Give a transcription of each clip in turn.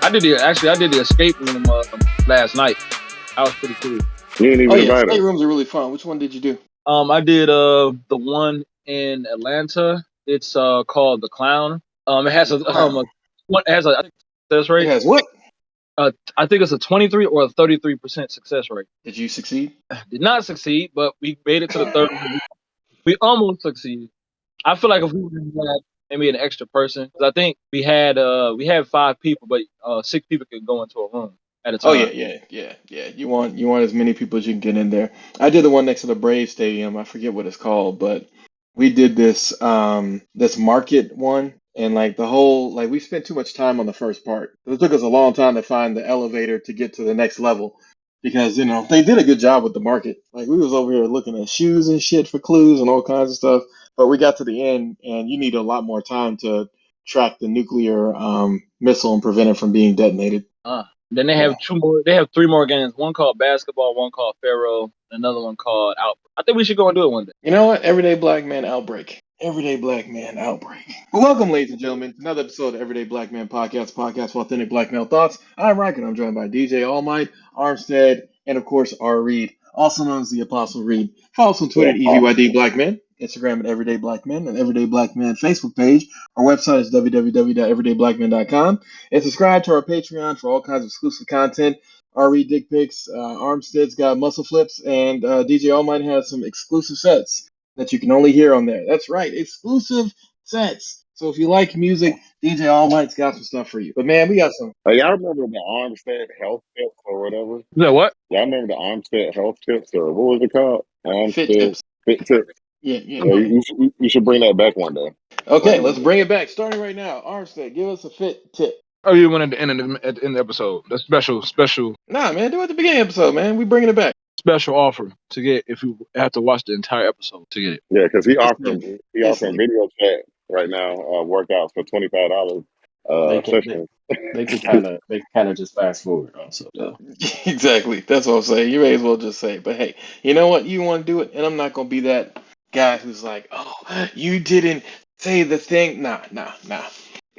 I did the escape room last night. That was pretty cool. You ain't Oh even yeah, invited escape us. rooms are really fun. Which one did you do? I did the one in Atlanta. It's called the Clown. It has The a clown. what it has a I think success It rate. has what? I think it's a 23 or a 33% success rate. Did you succeed? Did not succeed, but we made it to the third one. We almost succeeded. I feel like if we would have had maybe an extra person, because I think we had 5 people, but 6 people could go into a room at a Oh yeah, time. yeah. You want as many people as you can get in there. I did the one next to the Brave Stadium. I forget what it's called, but we did this market one, and like the whole like we spent too much time on the first part. It took us a long time to find the elevator to get to the next level because they did a good job with the market. Like we was over here looking at shoes and shit for clues and all kinds of stuff, but we got to the end, and you need a lot more time to track the nuclear missile and prevent it from being detonated. Then they have Yeah. 2 more. They have 3 more games. One called basketball, one called Pharaoh, another one called Out. I think we should go and do it one day. You know what? Everyday Black Man Outbreak. Everyday Black Man Outbreak. Well, welcome, ladies and gentlemen, to another episode of Everyday Black Man Podcast for authentic black male thoughts. I'm Riker, and I'm joined by DJ All Might, Armstead, and of course, R. Reed, also known as the Apostle Reed. Follow us on Twitter at Yeah. EVYD Black Men, Instagram at Everyday Black Men, and Everyday Black Man Facebook page. Our website is www.everydayblackmen.com. And subscribe to our Patreon for all kinds of exclusive content. RE Dick Pics, Armstead's got muscle flips, and DJ All Might has some exclusive sets that you can only hear on there. That's right, exclusive sets. So if you like music, DJ All Might's got some stuff for you. But man, we got some. Hey, y'all remember the Armstead health tips or whatever? Is that what? Y'all remember the Armstead health tips or what was it called? Fit Armstead tips. fit tips. Yeah. Yeah, you should bring that back one day. Okay, let's bring it back. Starting right now. Armstead, give us a fit tip. Oh, you went at the end of the episode. The Nah, man, do it at the beginning of the episode, man. We bringing it back. special offer to get if you have to watch the entire episode to get it. Yeah, because This nigga. he This offering nigga. video chat right now, workouts for $25 They can sessions. they kind of just fast forward also though. Exactly. That's what I'm saying. You may as well just say it. But hey, you know what? You want to do it, and I'm not gonna be that guy who's like, "Oh, you didn't say the thing." Nah.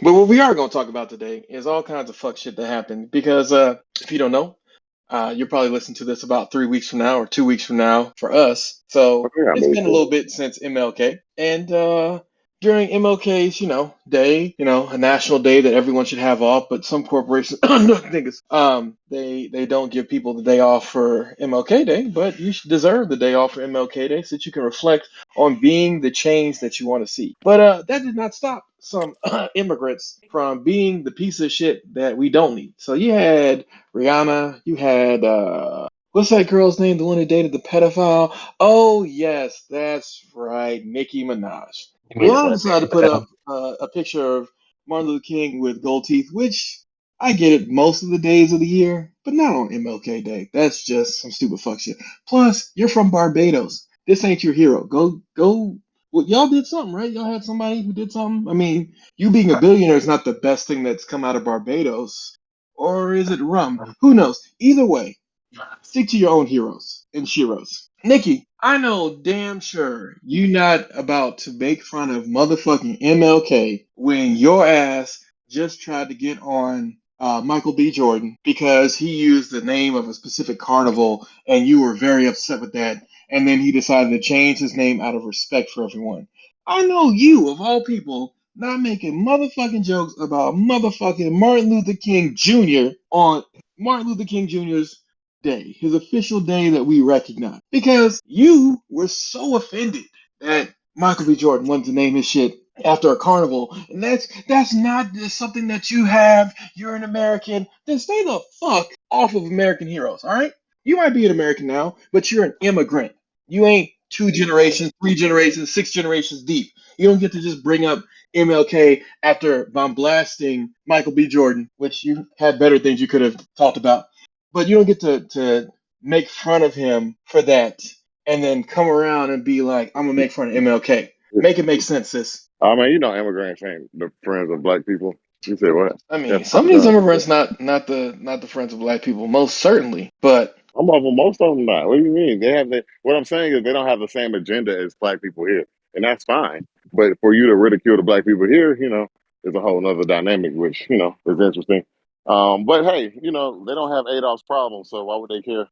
But what we are gonna talk about today is all kinds of fuck shit that happened because if you don't know, you'll probably listen to this about 3 weeks from now or 2 weeks from now for us. So Yeah, it's maybe been a too. little bit since MLK, and during MLK's, day, a national day that everyone should have off, but some corporations, niggas, they don't give people the day off for MLK Day, but you should deserve the day off for MLK Day so that you can reflect on being the change that you want to see. But that did not stop some immigrants from being the piece of shit that we don't need. So you had Rihanna, you had what's that girl's name? The one who dated the pedophile? Oh yes, that's right, Nicki Minaj. You mean Rihanna the decided to put up a picture of Martin Luther King with gold teeth, which I get it most of the days of the year, but not on MLK Day. That's just some stupid fuck shit. Plus, you're from Barbados. This ain't your hero. Go. Well, y'all did something, right? Y'all had somebody who did something. I mean, you being a billionaire is not the best thing that's come out of Barbados, or is it rum? Who knows? Either way, stick to your own heroes and sheroes. Nikki, I know damn sure you not about to make fun of motherfucking MLK when your ass just tried to get on Michael B. Jordan because he used the name of a specific carnival and you were very upset with that. And then he decided to change his name out of respect for everyone. I know you, of all people, not making motherfucking jokes about motherfucking Martin Luther King Jr. on Martin Luther King Jr.'s day, his official day that we recognize. Because you were so offended that Michael B. Jordan wanted to name his shit after a carnival, and that's not something that you have. You're an American. Then stay the fuck off of American heroes, all right? You might be an American now, but you're an immigrant. You ain't 2 generations, 3 generations, 6 generations deep. You don't get to just bring up MLK after bombasting Michael B. Jordan, which you had better things you could have talked about. But you don't get to make fun of him for that and then come around and be like, I'm gonna make fun of MLK. Make it make sense, sis. I mean, immigrants ain't the friends of black people. You say what? I mean, That's some of fucked these up. immigrants not the friends of black people, most certainly. But Most of them not. What do you mean? What I'm saying is they don't have the same agenda as black people here, and that's fine. But for you to ridicule the black people here, is a whole nother dynamic, which is interesting. But hey, they don't have Adolf's problem, so why would they care?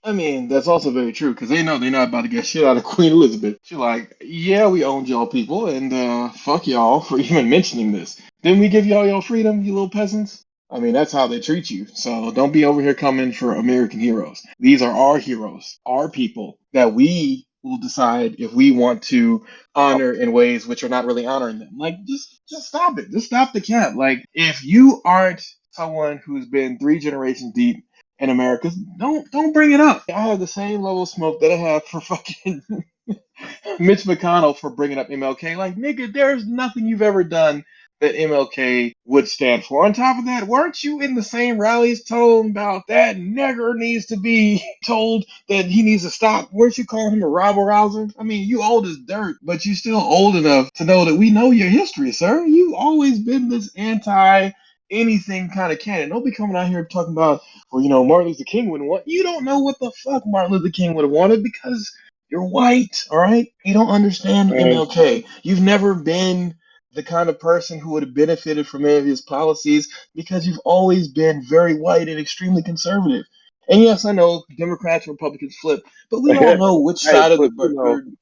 I mean, that's also very true because they know they're not about to get shit out of Queen Elizabeth. She's like, yeah, we owned y'all people, and fuck y'all for even mentioning this. Didn't we give y'all freedom, you little peasants? I mean, that's how they treat you. So don't be over here coming for American heroes. These are our heroes, our people that we will decide if we want to honor in ways which are not really honoring them. Like, just stop it. Just stop the cap. Like, if you aren't someone who's been 3 generations deep in America, don't bring it up. I have the same level of smoke that I have for fucking Mitch McConnell for bringing up MLK. Like, nigga, there's nothing you've ever done that MLK would stand for. On top of that, weren't you in the same rallies told about that nigger needs to be told that he needs to stop? Weren't you calling him a rabble rouser? I mean, you old as dirt, but you still old enough to know that we know your history, sir. You've always been this anti anything kind of candidate. Don't be coming out here talking about, well, Martin Luther King wouldn't want. You don't know what the fuck Martin Luther King would have wanted because you're white, all right? You don't understand And MLK. You've never been the kind of person who would have benefited from any of his policies because you've always been very white and extremely conservative. And yes, I know Democrats and Republicans flip, but we all hey, know which side of the but bird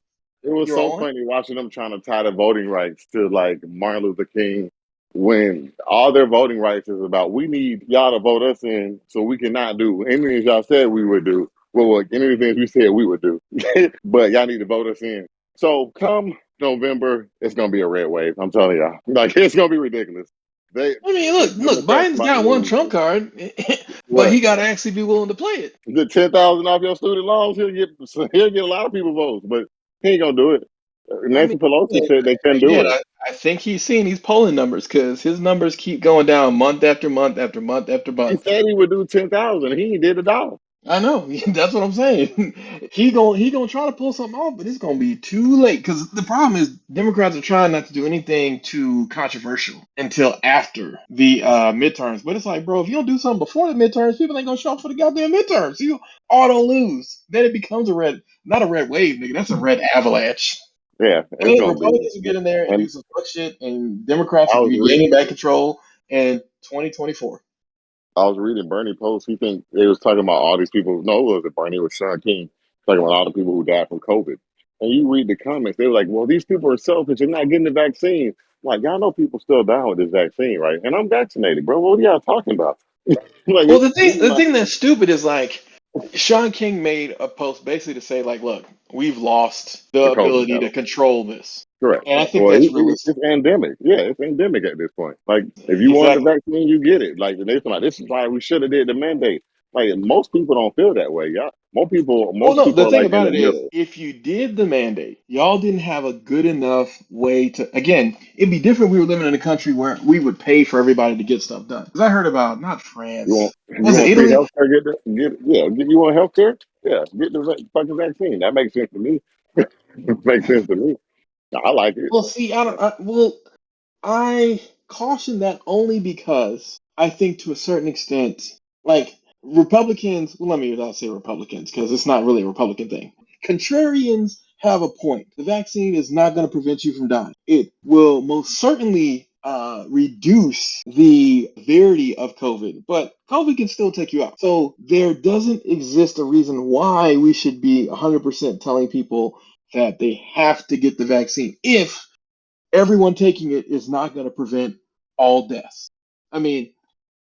it was you're so on. funny watching them trying to tie the voting rights to like Martin Luther King when all their voting rights is about we need y'all to vote us in so we cannot do anything y'all said we would do. Well, any of the things we said we would do, but y'all need to vote us in. So come November, it's gonna be a red wave. I'm telling y'all, like it's gonna be ridiculous. They I mean, the look, Democrats Biden's about to got one lose. trump card, but What? he got to actually be willing to play it. Get 10,000 off your student loans. He'll get a lot of people votes, but he ain't gonna do it. I mean, Nancy Pelosi said they couldn't do again, it. I think he's seen these polling numbers because his numbers keep going down month after month after month after He month. said he would do 10,000. He ain't did a dollar. I know. That's what I'm saying. He gonna try to pull something off, but it's gonna be too late. Because the problem is Democrats are trying not to do anything too controversial until after the midterms. But it's like, bro, if you don't do something before the midterms, people ain't gonna show up for the goddamn midterms. You auto lose. Then it becomes not a red wave, nigga. That's a red avalanche. Yeah, it's And gonna be. Republicans will get in there and do And some fuck shit, and Democrats I will was be re- gaining back control in 2024. I was reading Bernie post. He think they was talking about all these people. No, it wasn't Bernie. It was Sean King talking about all the people who died from COVID. And you read the comments, they were like, "Well, these people are selfish. They're not getting the vaccine." I'm like, y'all know people still dying with this vaccine, right? And I'm vaccinated, bro. What are y'all talking about? Like, Well, this is the my thing that's stupid is like Sean King made a post basically to say like, look, we've lost the the COVID ability to battle. control this, Correct. and I think Well, that's realistic. it's endemic. Yeah, it's endemic at this point. Like, if you want the Exactly. vaccine, you get it. Like, they like, this is why we should have did the mandate. Like, most people don't feel that way, y'all. Well, Most no, people the are thing like in about the it is, middle. if you did the mandate, y'all didn't have a good enough way to. Again, it'd be different if we were living in a country where we would pay for everybody to get stuff done. Because I heard about not France, You was it want free Italy? healthcare? You want healthcare? Yeah, get the fucking vaccine. That makes sense to me. Makes sense to me. I like it. Well, see, I don't. Well, I caution that only because I think to a certain extent, like Republicans, well, let me not say Republicans because it's not really a Republican thing. Contrarians have a point. The vaccine is not going to prevent you from dying. It will most certainly reduce the severity of COVID, but COVID can still take you out. So there doesn't exist a reason why we should be 100% telling people that they have to get the vaccine if everyone taking it is not going to prevent all deaths. I mean,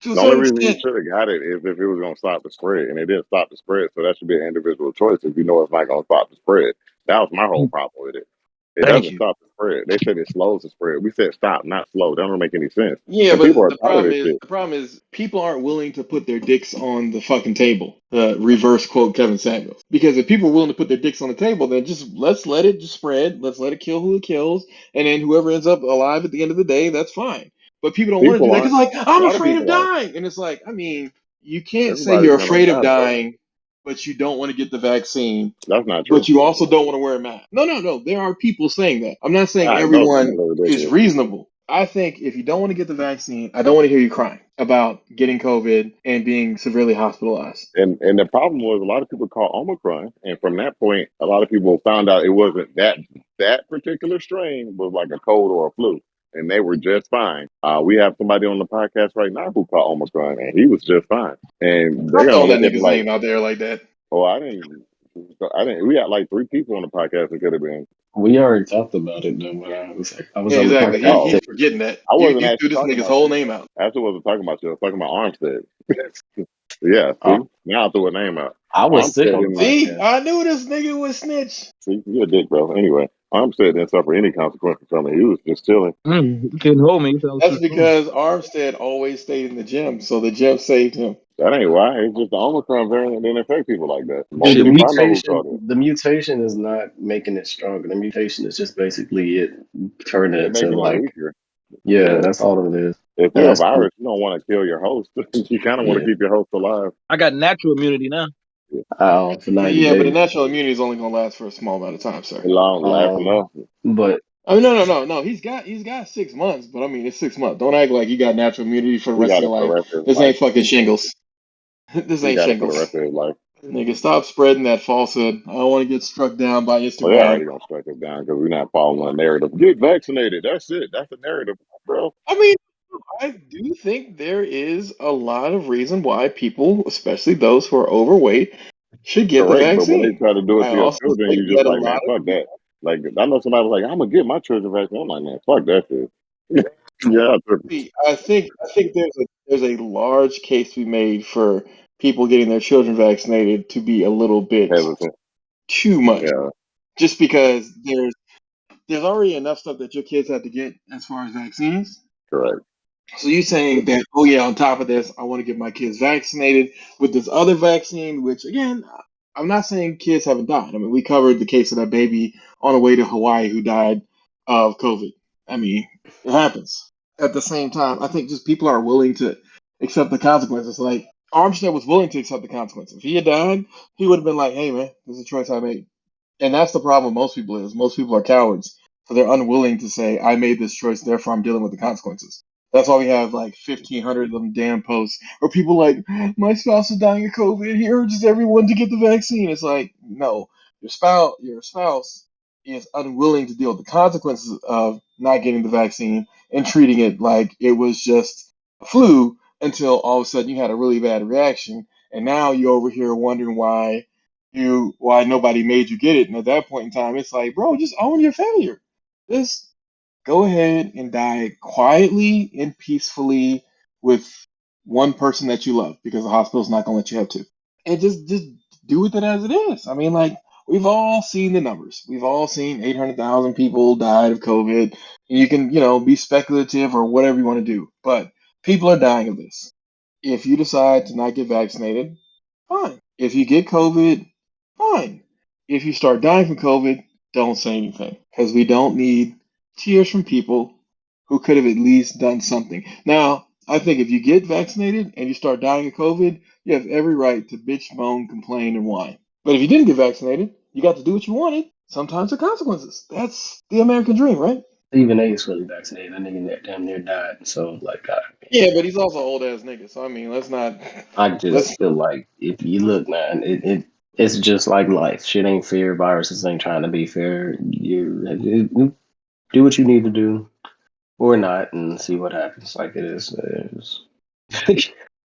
to a The only certain reason you extent, should have got it is if it was going to stop the spread, and it didn't stop the spread. So that should be an individual choice if you know it's not going to stop the spread. That was my whole problem with it. It thank doesn't you. stop the spread. They said it slows the spread. We said stop, not slow. That don't make any sense. Yeah, And but people are tired of this shit. the problem is people aren't willing to put their dicks on the fucking table. Reverse quote Kevin Samuels. Because if people are willing to put their dicks on the table, then just let's let it just spread. Let's let it kill who it kills, and then whoever ends up alive at the end of the day, that's fine. But people don't want to do People that because aren't. like A I'm lot of afraid of people aren't. dying, and it's like I mean you can't say Everybody's you're gonna afraid of die, bro. dying, but you don't want to get the vaccine That's not but true. you also don't want to wear a mask. No, no, no. There are people saying that. I'm not saying I know some everyone of it is ridiculous. reasonable. I think if you don't want to get the vaccine, I don't want to hear you crying about getting COVID and being severely hospitalized. And the problem was a lot of people caught Omicron, and from that point, a lot of people found out it wasn't that particular strain was like a cold or a flu. and they were just fine. We have somebody on the podcast right now who caught Omicron, and he was just fine. And they're Stop gonna throwing that look at it nigga's like, name out there like that. oh, I didn't. We had like 3 people on the podcast that could have been. We already talked about it though. When I was Yeah, on the exactly. podcast. He's Oh, forgetting that. I wasn't You threw actually this talking nigga's about whole you. name out. I actually wasn't talking about you. I was talking about Armstead. Yeah, Uh, see, now I threw a name out. I was sick Armstead on the didn't. See, podcast. I knew this nigga would snitch. See, you're a dick, bro. Anyway, Armstead didn't suffer any consequences from it. He was just chilling. You couldn't hold me. So I was That's too strong. because Armstead always stayed in the gym, so the gym saved him. That ain't why. It's just the Omicron variant didn't affect people like that. Most Shit, people I know who caught it. The mutation is not making it stronger. The mutation is just basically it turning They're it to making it like, weaker. yeah, Yeah. that's all it is. If And you're a that's cool. virus, you don't want to kill your host. You kind of want to Yeah, keep your host alive. I got natural immunity now. for 90 Yeah, but the days. natural immunity is only gonna last for a small amount of time, sir. It long last Um, enough. but I mean, no. He's got 6 months, but I mean, it's 6 months. Don't act like you got natural immunity for the He rest of got your it for the life. rest of his This life. ain't fucking shingles. This He ain't got it for the shingles. rest of his life. Nigga, stop spreading that falsehood. I don't want to get struck down by Well, they're already Instagram. gonna strike us down because we're not following a narrative. Get vaccinated. That's it. That's the narrative, bro. I mean, I do think there is a lot of reason why people, especially those who are overweight, should get the Correct. But when they vaccine. try to do it I to your also children, think you just that a like, lot man, of fuck that. people, Like I know somebody was like, I'm gonna get my children vaccinated. I'm like, man, fuck that shit. Yeah, I took see, I think there's a large case to be made for people getting their children vaccinated to be a little bit hesitant. too much, Yeah, just because there's already enough stuff that your kids have to get as far as vaccines. correct. So you saying that, oh yeah, on top of this, I want to get my kids vaccinated with this other vaccine, which again, I'm not saying kids haven't died. I mean, we covered the case of that baby on the way to Hawaii who died of COVID. I mean, it happens. At the same time, I think just people are willing to accept the consequences. Like Armstead was willing to accept the consequences. If he had died, he would have been like, hey man, this is a choice I made. And that's the problem with most people is most people are cowards. So they're unwilling to say, I made this choice, therefore I'm dealing with the consequences. That's why we have like 1,500 of them damn posts where people like, my spouse is dying of COVID. He urges everyone to get the vaccine. It's like, no, your spouse is unwilling to deal with the consequences of not getting the vaccine and treating it like it was just a flu until all of a sudden you had a really bad reaction. And now you're over here wondering why nobody made you get it. And at that point in time, it's like, bro, just own your failure. Just go ahead and die quietly and peacefully with one person that you love because the hospital's not gonna let you have two. And just do with it as it is. I mean, like we've all seen the numbers. We've all seen 800,000 people died of COVID. You can, be speculative or whatever you want to do, but people are dying of this. If you decide to not get vaccinated, fine. If you get COVID, fine. If you start dying from COVID, don't say anything because we don't need tears from people who could have at least done something. Now, I think if you get vaccinated and you start dying of COVID, you have every right to bitch, moan, complain, and whine. But if you didn't get vaccinated, you got to do what you wanted. Sometimes the consequences. That's the American dream, right? Stephen A. is fully vaccinated. That nigga damn near died. So like, Yeah, but he's also an old ass nigga. So I mean, let's not I let's just feel like if you look, man, it's just like life. Shit ain't fair. Viruses ain't trying to be fair. You do what you need to do or not, and see what happens. Like it is.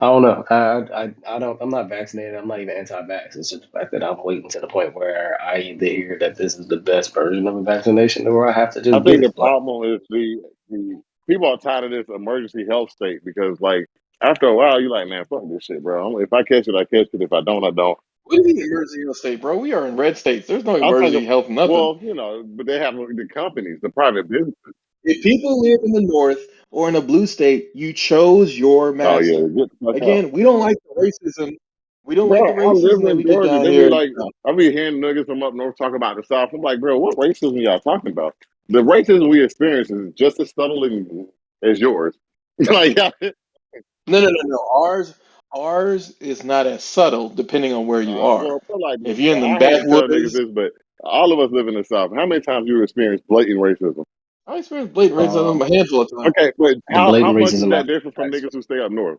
I don't know. I don't. I'm not vaccinated. I'm not even anti-vax. It's just the fact that I'm waiting to the point where I either hear that this is the best version of a vaccination, or I have to I just get think the it. Like problem is the people are tired of this emergency health state because like after a while you're like, man, fuck this shit, bro. If I catch it, I catch it. If I don't, I don't. What do you mean emergency health state, bro? We are in red states. There's no I'm emergency talking. health, nothing. Well, but they have the companies, the private business. If people live in the north or in a blue state, you chose your Oh yeah, master. get the fuck out. Again, we don't like the racism. We don't like the Bro, I live racism that in we get Georgia. down They be here. like, I be hearing niggas from up north talk about the South. I'm like, bro, what racism y'all talking about? The racism we experience is just as subtle as yours. Like, No. Ours is not as subtle depending on where you are. well, feel like If this, you're in bro. the I hate to tell niggas backwoods, this, but all of us live in the South. How many times you experience blatant racism? I experienced blatant racism um, a handful of times. Okay, but the how blatant much is racism that I different from facts niggas with. who stay up north?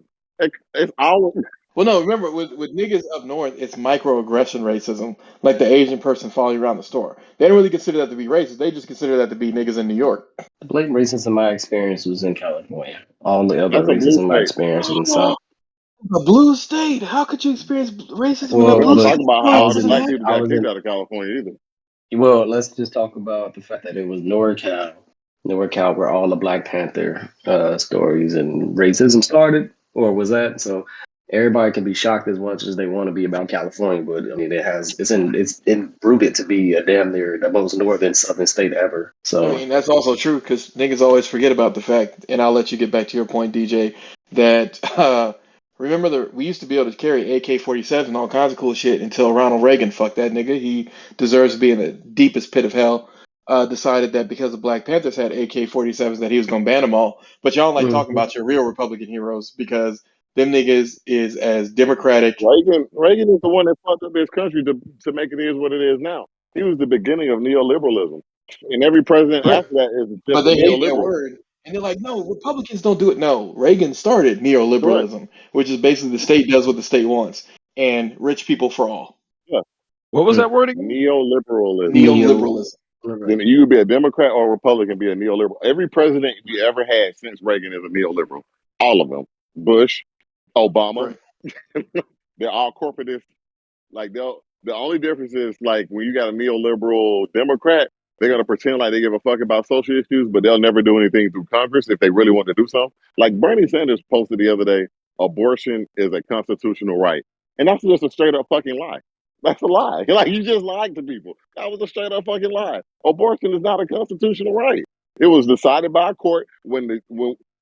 It's all. Well, no, remember with niggas up north, it's microaggression racism, like the Asian person following you around the store. They don't really consider that to be racist. They just consider that to be niggas in New York. The blatant racism in my experience was in California. All the other That's a blue racism in my state. experience was in the South. A blue state. How could you experience racism in a We Well, blue don't state? talk look, about No, how I all was the doesn't in black happen. people I got was kicked in out of California either. well, let's just talk about the fact that it was NorCal where all the Black Panther stories and racism started, or was that? So everybody can be shocked as much as they want to be about California, but I mean it's rooted to be a damn near the most northern southern state ever. I So mean, that's also true because niggas always forget about the fact, and I'll let you get back to your point, DJ, that remember we used to be able to carry AK-47 and all kinds of cool shit until Ronald Reagan, fuck that nigga, he deserves to be in the deepest pit of hell, decided that because the Black Panthers had AK-47s that he was gonna ban them all. But y'all don't like talking mhm. about your real Republican heroes because them niggas is as democratic. Reagan is the one that fucked up this country to make it is what it is now. He was the beginning of neoliberalism, and every president Right. after that is But just a they hate that neoliberal. word. And they're like, no, Republicans don't do it. No, Reagan started Correct. neoliberalism, which is basically the state does what the state wants and rich people for all. Yeah. What was that word again? Neoliberalism. Neo, Neoliberalism. Then you could be a Democrat or a Republican, be a neoliberal. Every president we ever had since Reagan is a neoliberal. All of them. Bush, Obama, Right. they're all corporatists. Like the only difference is like when you got a neoliberal Democrat, they're gonna pretend like they give a fuck about social issues, but they'll never do anything through Congress if they really want to do something. Like Bernie Sanders posted the other day, abortion is a constitutional right, and that's just a straight up fucking lie. That's a lie. Like you just lied to people. That was a straight up fucking lie. Abortion is not a constitutional right. It was decided by a court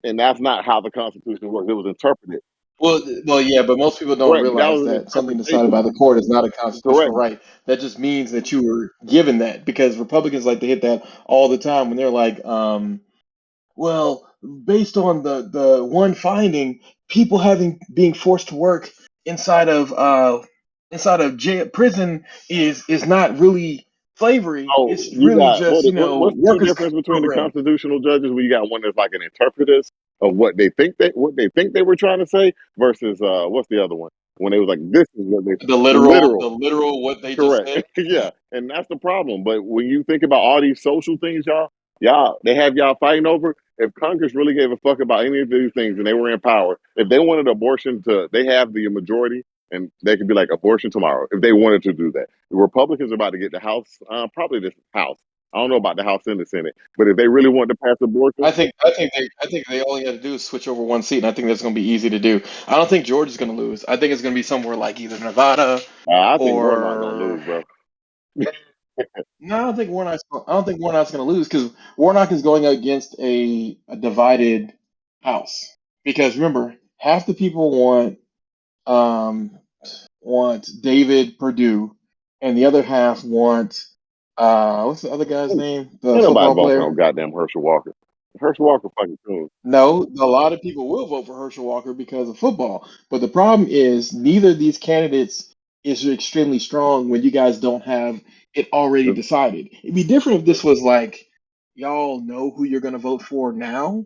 and that's not how the Constitution works. It was interpreted. Well, yeah, but most people don't Correct, but that realize was an that something decided interpretation. by the court is not a constitutional Correct. right. That just means that you were given that because Republicans like to hit that all the time when they're like, well, based on the one finding, people having being forced to work inside of jail prison is not really slavery. Oh, It's you really got just what's the key workers difference between the program. constitutional judges where you got one that's like an interpreters of what they think they were trying to say versus what's the other one when they was like this is what they The literal. literal what they just Correct. said. Yeah. And that's the problem. But when you think about all these social things, y'all, they have y'all fighting over. If Congress really gave a fuck about any of these things and they were in power, if they wanted abortion they have the majority and they could be like abortion tomorrow if they wanted to do that. The Republicans are about to get the House, probably the House. I don't know about the House and the Senate, but if they really wanted to pass abortion, I think they only had to do is switch over one seat, and I think that's going to be easy to do. I don't think Georgia's going to lose. I think it's going to be somewhere like either Nevada I think Warnock gonna or lose, bro. no. I don't think Warnock's going to lose because Warnock is going against a divided house. Because remember, half the people um want David Perdue, and the other half want what's the other guy's Ain't name? The nobody football voting for player. no goddamn Herschel Walker. Herschel Walker fucking cool. No, a lot of people will vote for Herschel Walker because of football. But the problem is neither of these candidates is extremely strong when you guys don't have it already decided. It'd be different if this was like y'all know who you're going to vote for now,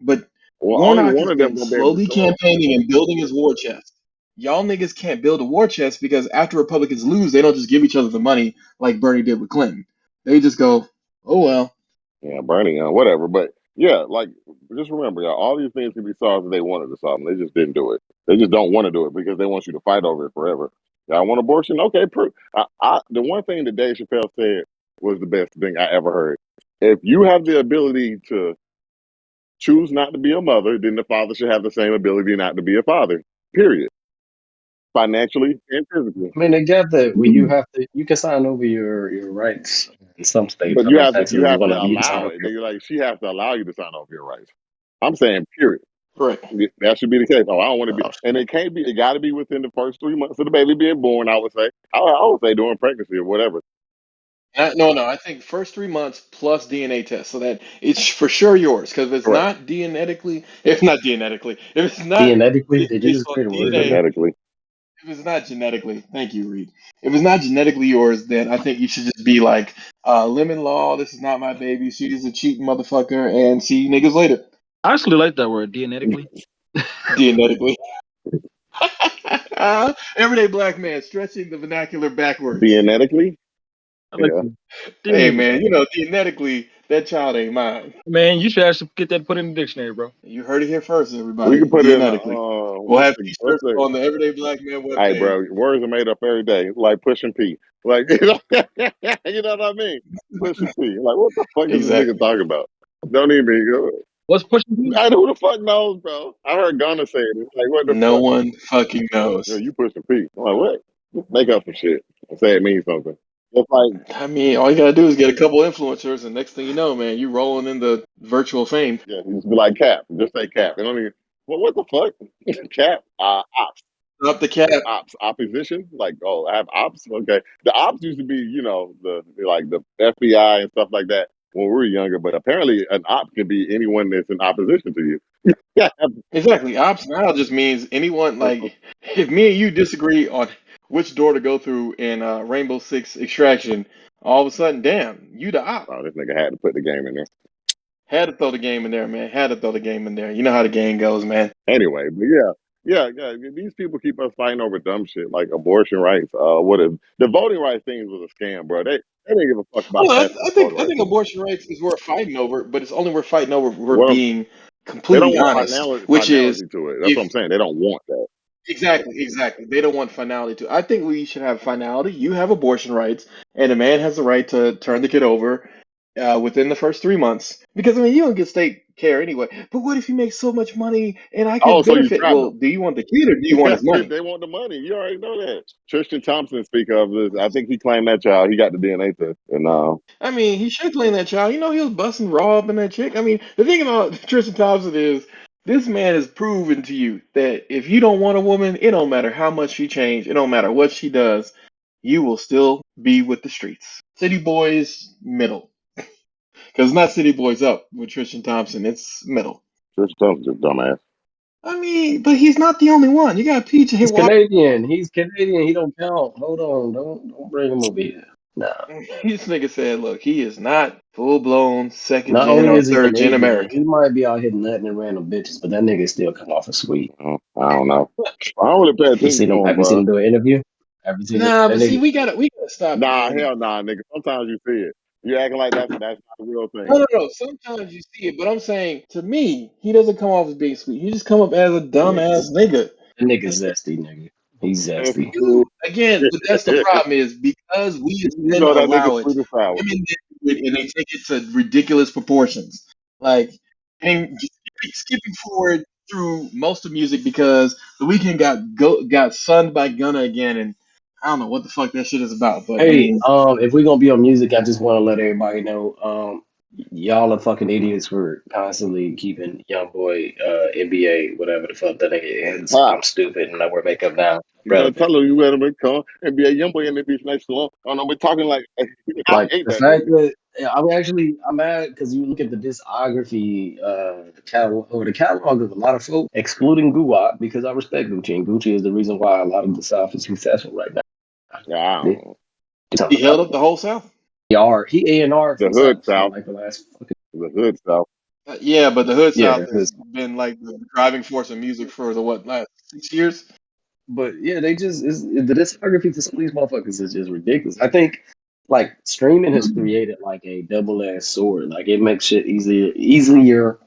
but Well, only Warnock one has of them been gonna be able to slowly show up. campaigning and building his war chest. Y'all niggas can't build a war chest because after Republicans lose, they don't just give each other the money like Bernie did with Clinton. They just go, oh well. Yeah, Bernie, whatever. But yeah, like just remember, y'all, all these things can be solved if they wanted to solve them. They just didn't do it. They just don't want to do it because they want you to fight over it forever. Y'all want abortion? Okay, prove. The one thing that Dave Chappelle said was the best thing I ever heard. If you have the ability to choose not to be a mother, then the father should have the same ability not to be a father. Period. Financially and physically. I mean, they got that where you can sign over your rights in some states. But I you know have to you Texas is have one to of them. You can sign allow over it. your. They like she has to allow you to sign off your rights. I'm saying period. Correct. That should be the case. Oh, I don't want to be, Oh, and it can't be. It got to be within the first 3 months of the baby being born. I would say. I would say during pregnancy or whatever. No. I think first 3 months plus DNA test, so that it's for sure yours. Because if it's Correct. not DNnetically, if it's not Genetically, did you based just on create a word DNA, there? Genetically. if it's not genetically, thank you, Reed. If it's not genetically yours, then I think you should just be like, lemon law. This is not my baby. She is a cheating motherfucker, and see you niggas later. I actually like that word, DNnetically. DNnetically. Everyday black man stretching the vernacular backwards. DNnetically, I like yeah. you. Hey Dude, man, genetically, that child ain't mine. man, you should actually get that put in the dictionary, bro. You heard it here first, We everybody. can put it in. Genetically. We'll have What's t-shirts the? on the Everyday Black Man Hey, webpage. bro, words are made up every day. Like pushing P. Like you know, you know what I mean? Pushing P. Like what the fuck is this nigga Exactly. talking about? Don't even. What's pushing you? I who the fuck knows, bro? I heard Gunna say it. It's like what the No fuck? one fucking knows. You, know, you pushing P. I'm like what? Make up some shit. Say it means something. It's like I mean, all you gotta do is get a couple influencers, and next thing you know, man, you rolling in the virtual fame. yeah, you just be like Cap. Just say Cap. They don't even. What the fuck? Cap. Ops. Up the cap. Ops opposition like oh I have ops okay the ops used to be the like the FBI and stuff like that when we were younger but apparently an op can be anyone that's in opposition to you yeah Exactly. Ops now just means anyone like if me and you disagree on which door to go through in Rainbow Six Extraction, all of a sudden, damn, you the op. oh this nigga had to put the game in there Had to throw the game in there, man. Had to throw the game in there. You know how the game goes, man. anyway but yeah these people keep us fighting over dumb shit like abortion rights what is the voting rights thing was a scam bro they didn't give a fuck about Well, passing I the voting think I rights think abortion rights is worth fighting over, but it's only worth fighting over if we're well being they don't completely want honest, which is finality to it that's what if I'm saying they don't want that exactly. They don't want finality to. I think we should have finality. You have abortion rights, and a man has the right to turn the kid over within the first 3 months. Because I mean, you don't get state care anyway. But what if he makes so much money and I oh could so you benefit? trapped Well, them. do you want the kid or do you want his money? They want the money. You already know that. Tristan Thompson speak of this. I think he claimed that child. He got the DNA test. And I mean, he should claim that child. You know, he was busting Raw up in that chick. I mean, the thing about Tristan Thompson is this man has proven to you that if you don't want a woman, it don't matter how much she changed, it don't matter what she does, you will still be with the streets. City Boys middle, because it's not City Boys up with Tristan Thompson. It's middle. Tristan Thompson's a dumbass. I mean, but he's not the only one. You got PJ He's Walker. Canadian. He's Canadian. He don't count. Hold on. Don't bring him over here. Nah. This nigga said, look, he is not full blown second Not gen only or is he third gen Canadian, he American. might be out here nutting and random bitches, but that nigga still come off as sweet. I don't know. I don't really pay You attention seen to him? him, Have you seen bro. him do an interview? Have you seen it? Nah, That but see, nigga. we gotta stop Nah, giving. hell nah, nigga. Sometimes you see it. You acting like that's not a real No, thing. no, no. Sometimes you see it, but I'm saying to me, he doesn't come off as being sweet. He just come up as a dumbass nigga. That nigga zesty, nigga. He's zesty. You again, but that's the problem is because we as you men know that nigga allow it, sweet and sour. women do it and they take it to ridiculous proportions. Like and just skipping forward through most of music because the weekend got sunned by Gunna again, and I don't know what the fuck that shit is about. But I Hey, mean, if we're gonna be on music, I just want to let everybody know, y'all are fucking idiots for constantly keeping young boy, NBA, whatever the fuck that nigga is. Huh. I'm stupid and I wear makeup now. You better Relevant. tell him you better come and be a young boy in the beach next to him. Oh no, we're talking like I Like hate the that fact nigga. that yeah, I'm mad because you look at the discography, the catalog of a lot of folks, excluding Guwap, because I respect Gucci and Gucci is the reason why a lot of the South is successful right now. Yeah, I don't They know. do he something held about up the whole South. he A&R for The the hood South for South. like the last fucking The hood South. Yeah, but the Hood yeah. South has been like the driving force of music for the what last 6 years. But yeah, they just the discography to some of these motherfuckers is just ridiculous. I think like streaming has created like a double-edged sword. Like it makes shit easier,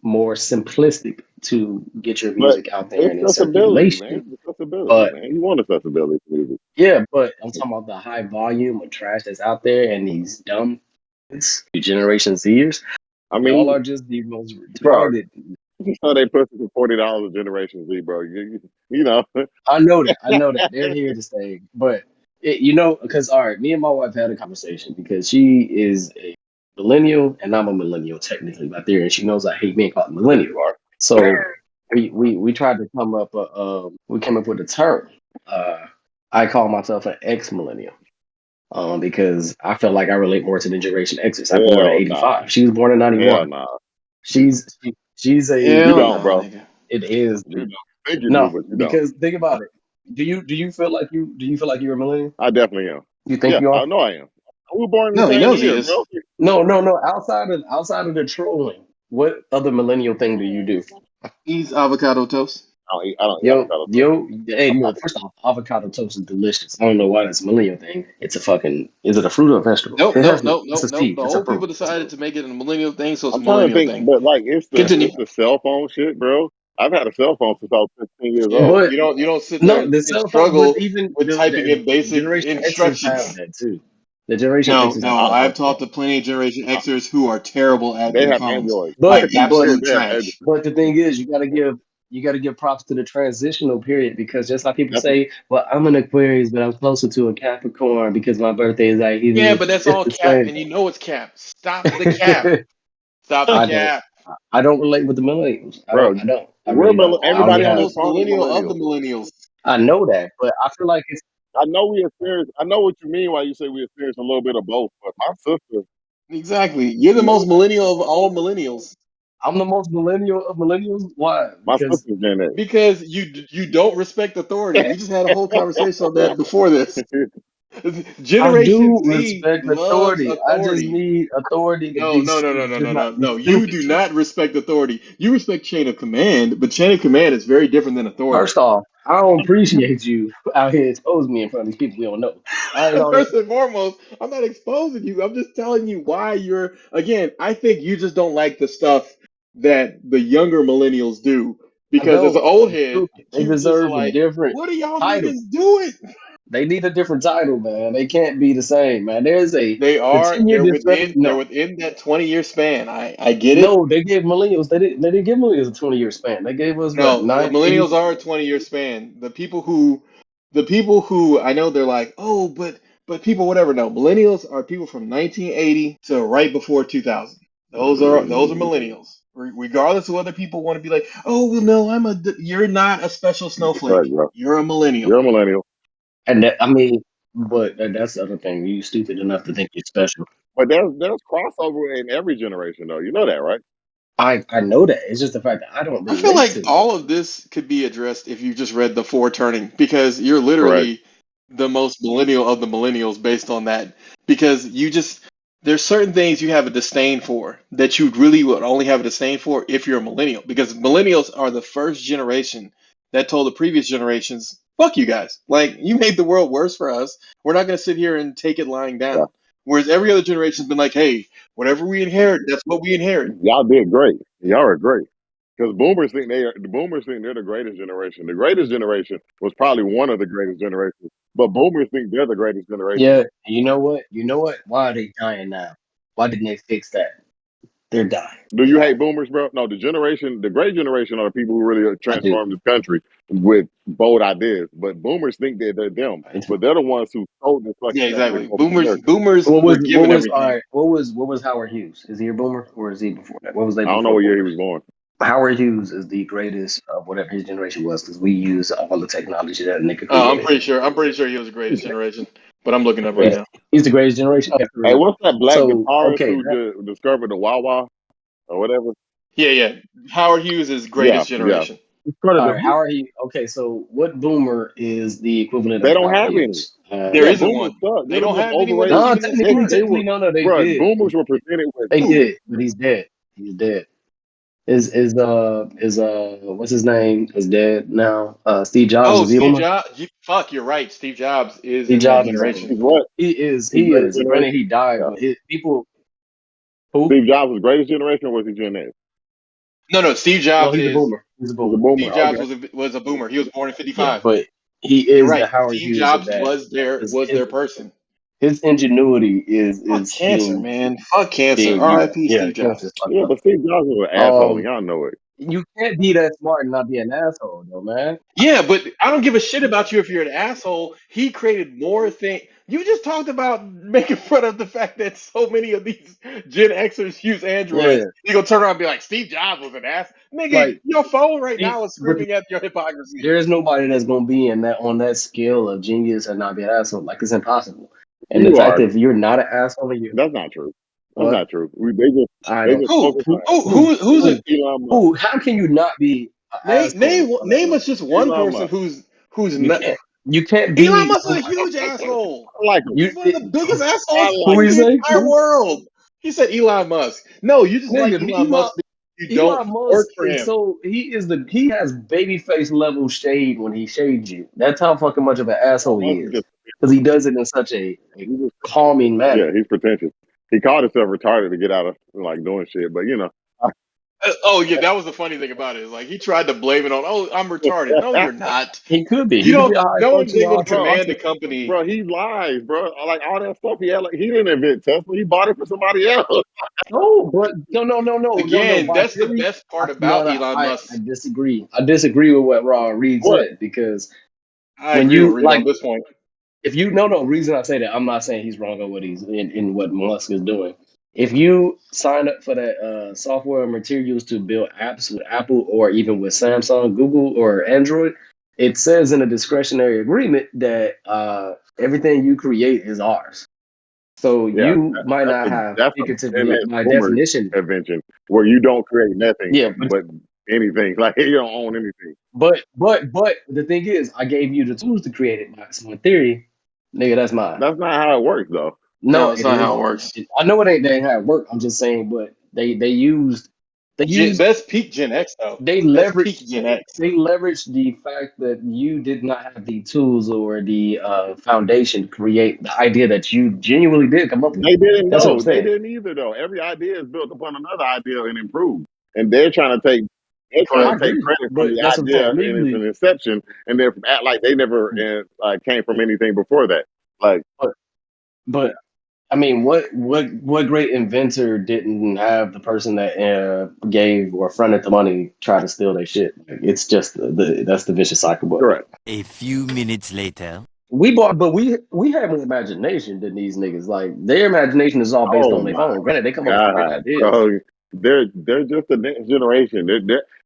more simplistic to get your But music out there and in accessibility, man. circulation. Accessibility, But man. You want accessibility to music. yeah, but I'm talking about the high volume of trash that's out there and these dumb Generation Zers. I Y'all mean, are just the most bro, retarded. you know they pussy for $40 a Generation Z, bro. You know. I know that. I know that. They're here to stay. But, because, all right, me and my wife had a conversation because she is a millennial and I'm a millennial technically by theory. And she knows I hate being called millennial. So we tried to we came up with a term. Uh, I call myself an ex-millennial because I feel like I relate more to the Generation Xers. I'm born in Hell nah. '85. She was born in Hell '91. nah. She's You Hell don't, no, bro. nigga. it is. You don't. Think you do, No, but you don't. because think about it. Do you feel like you're a millennial? I definitely am. You think Yeah, you I are? know I am. We were born in the No, he same knows he year, is. bro. No. Outside of the trolling, what other millennial thing do you do? He's avocado toast. I don't eat Yo, avocado toast. yo, hey, look, first off, avocado toast is delicious. I don't know why that's a millennial thing. It's a fucking, is it a fruit or a vegetable? Nope, It nope, has to, nope, it's a nope, nope. seed. The It's a old fruit. people It's a decided fruit. to make it a millennial thing, so it's a I'm trying to millennial think, thing. but like Continue. it's the cell phone shit, bro. I've had a cell phone since I was 15 years Yeah, old. But you don't sit there no, and, the and cell phone, but struggle even with typing in the basic Generation X's have instructions. that too. The Generation No, X's have no, I, I've avocado talked toast. to plenty of Generation Xers who are terrible at they their have phones, Android. like But, I'm but, absolute serious. They have trash. Android. but the thing is, you got to give props to the transitional period because just like people That's say, well, I'm an Aquarius, but I'm closer to a Capricorn because my birthday is like Yeah, either but that's it's all the cap, same. and you know it's cap. Stop the cap. Stop the I don't. cap. I don't relate with the millennials. I don't. bro. I don't. I really don't. I I'm only Everybody the on have. this most phone is millennial of the millennial. millennials. I know that, but I feel like it's. I know we experience. I know what you mean why you say we experience a little bit of both. But my sister, Exactly. You're the most millennial of all millennials I'm the most millennial of millennials. Why? my Because sister's Gen X. because you don't respect authority. We just had a whole conversation on that before this. I Generation do Z respect loves authority. I just authority. need authority to No, be no, no, no, no, just no, not no, be no. You stupid. do not respect authority. You respect chain of command, but chain of command is very different than authority. First off, I don't appreciate you out here exposing me in front of these people we don't know. I ain't all that. First and foremost, I'm not exposing you. I'm just telling you why you're. Again, I think you just don't like the stuff that the younger millennials do. I Because as an don't. old They're head, stupid. They you just are deserve a like, different what are y'all title. niggas doing? They need a different title, man. They can't be the same, man. There's a They the are. 10-year discrepancy. They're No, within that 20-year span. I get it. no, they gave millennials. They didn't give millennials a 20-year span. They gave us what No, nine, eight. millennials are a 20-year span. The people who I know they're like, oh, but people whatever. No, millennials are people from 1980 to right before 2000. Those are millennials. Regardless of whether people want to be like, oh, well, no, you're not a special Correct, snowflake. bro. You're a millennial. You're a millennial. And that, I mean, but that's the other thing. You stupid enough to think you're special. But there's crossover in every generation, though. You know that, right? I know that. It's just the fact that I don't I feel relate like to them. all of this could be addressed if you just read The Four Turning, because you're Correct. literally the most millennial of the millennials based on that. Because there's certain things you have a disdain for that you really would only have a disdain for if you're a millennial. Because millennials are the first generation that told the previous generations, fuck you guys. Like, you made the world worse for us. We're not going to sit here and take it lying Yeah. down. Whereas every other generation's been like, hey, whatever we inherit, that's what we inherit. Y'all did great. Y'all are great. Because the boomers think they're the greatest generation. The greatest generation was probably one of the greatest generations. But boomers think they're the greatest generation. Yeah, you know what? You know what? Why are they dying now? Why didn't they fix that? They're dying. Do you hate boomers, bro? No, the great generation are the people who really I do. transformed this country with bold ideas. But boomers think that they're them. I do. But they're the ones who sold this fucking Yeah, country in exactly. corporate Boomers, America. boomers were What given was all everything. right? What was Howard Hughes? Is he a boomer or is he before that? What was they I don't know before what year he boomers? was born. Howard Hughes is the greatest of whatever his generation was because we use all the technology that a nigga I'm created. pretty sure. I'm pretty sure he was the greatest generation. But I'm looking up right Hey, He's now. he's the greatest generation. Okay, for hey, real. what's that black So guitarist okay, who discovered the wah wah or whatever? Yeah, yeah. Howard Hughes is Yeah, greatest yeah. generation. Part of all the right. Howard Hughes. Okay, so what boomer is the equivalent They of don't Howard have any. Hughes? There Yeah, isn't boomers one. suck. They They're the don't most have anyone that's overrated. No, even as technically, smart. They were, technically, no, they bro. did. Boomers were presented with They Who? did, but he's dead. He's dead. Is what's his name? Is dead now. Steve Jobs Oh, is he a Steve boomer? Jobs. Fuck, you're right. Steve Jobs is Steve in that Jobs is generation. he's what the he greatest is. Granted, generation. he died, Yeah, but his people who? Steve Jobs was the greatest generation. Or was he Gen X? No, no. Steve No, Jobs he's a is. boomer. He's a He's a boomer. boomer. Steve Jobs Okay. was a boomer. He was born in Yeah, '55. but he You're is the right. Howard Steve Hughes of Jobs that. was their His was his their person. his ingenuity Fuck is cancer, man. Fuck cancer. being used. R.I.P. Yeah, the Steve cancer Jobs. is fucked Yeah, up. but Steve Jobs was an asshole, and Um, y'all know it. you can't be that smart and not be an asshole, though, man. Yeah, but I don't give a shit about you if you're an asshole. He created more things. You just talked about making fun of the fact that so many of these Gen Xers use Yeah, Androids. You gonna turn around and be like, Steve Jobs was an ass. Nigga, like your phone right he, now is but screaming at your hypocrisy. there is nobody that's gonna be in that on that scale of genius and not be an asshole. Like it's impossible. And the You fact are. that if you're not an asshole, you That's not true. That's what? not true. I They don't. just Who? focus on Who? Who's it? Elon Musk. Who? How can you not be an asshole on that Name level? us just one Elon person Musk. who's You not. can't. You can't Elon be. Musk is a huge asshole. I like him. You He's one of the biggest assholes I who like in you him. the say? entire Who? world. He said Elon Musk. No, you just like Nigga, Elon Elon. Musk. You don't Elon Musk work for is him. so he has baby face level shade when he shades you. That's how fucking much of an asshole he Musk is is. just Because he does it in such a he's just, calming yeah, manner. he's pretentious. He called himself retarded to get out of like doing shit, but Oh yeah, that was the funny thing about it. Is like he tried to blame it on, oh, I'm retarded. No, you're not. He could be. You He could be don't. a high No one's functioning able to command a autistic. company. bro, he lies, bro. Like all that stuff he had, like he didn't invent Tesla. He bought it for somebody else. No, but no. Again, My that's the theory, best part about Elon I Musk. disagree. I disagree with what Ron Reed What? said because I when agree with you Reed like on this point. if you no reason I say that I'm not saying he's wrong on what he's in what Musk is doing. If you sign up for that software and materials to build apps with Apple or even with Samsung, Google, or Android, it says in a discretionary agreement that everything you create is ours. So Yeah, you might not have that's a figuratively, like Bennett by boomer definition, invention where you don't create nothing yeah. but anything. Like you don't own anything. But the thing is, I gave you the tools to create it. So in theory, nigga, that's mine. That's not how it works, though. No, No, it's it not is. how it works. I know it ain't they how it work. I'm just saying, but they used That's peak Gen X though. they That's peak leveraged Gen X. they leveraged the fact that you did not have the tools or the foundation to create the idea that you genuinely did come up with. They didn't That's what I'm know. They saying. didn't either, though. Every idea is built upon another idea and improved. And they're trying I to Correct. take agree, credit from but the that's what I'm saying. idea in its Legally, inception, and then act like they never came from anything before that. Like but but I mean, what great inventor didn't have the person that gave or fronted the money try to steal their shit? Like, it's just that's the vicious cycle. But correct. A few minutes later. we have more imagination than these niggas. Like their imagination is all based Oh on their my phone. Granted, they come up with great God, ideas. bro. They're just the next generation.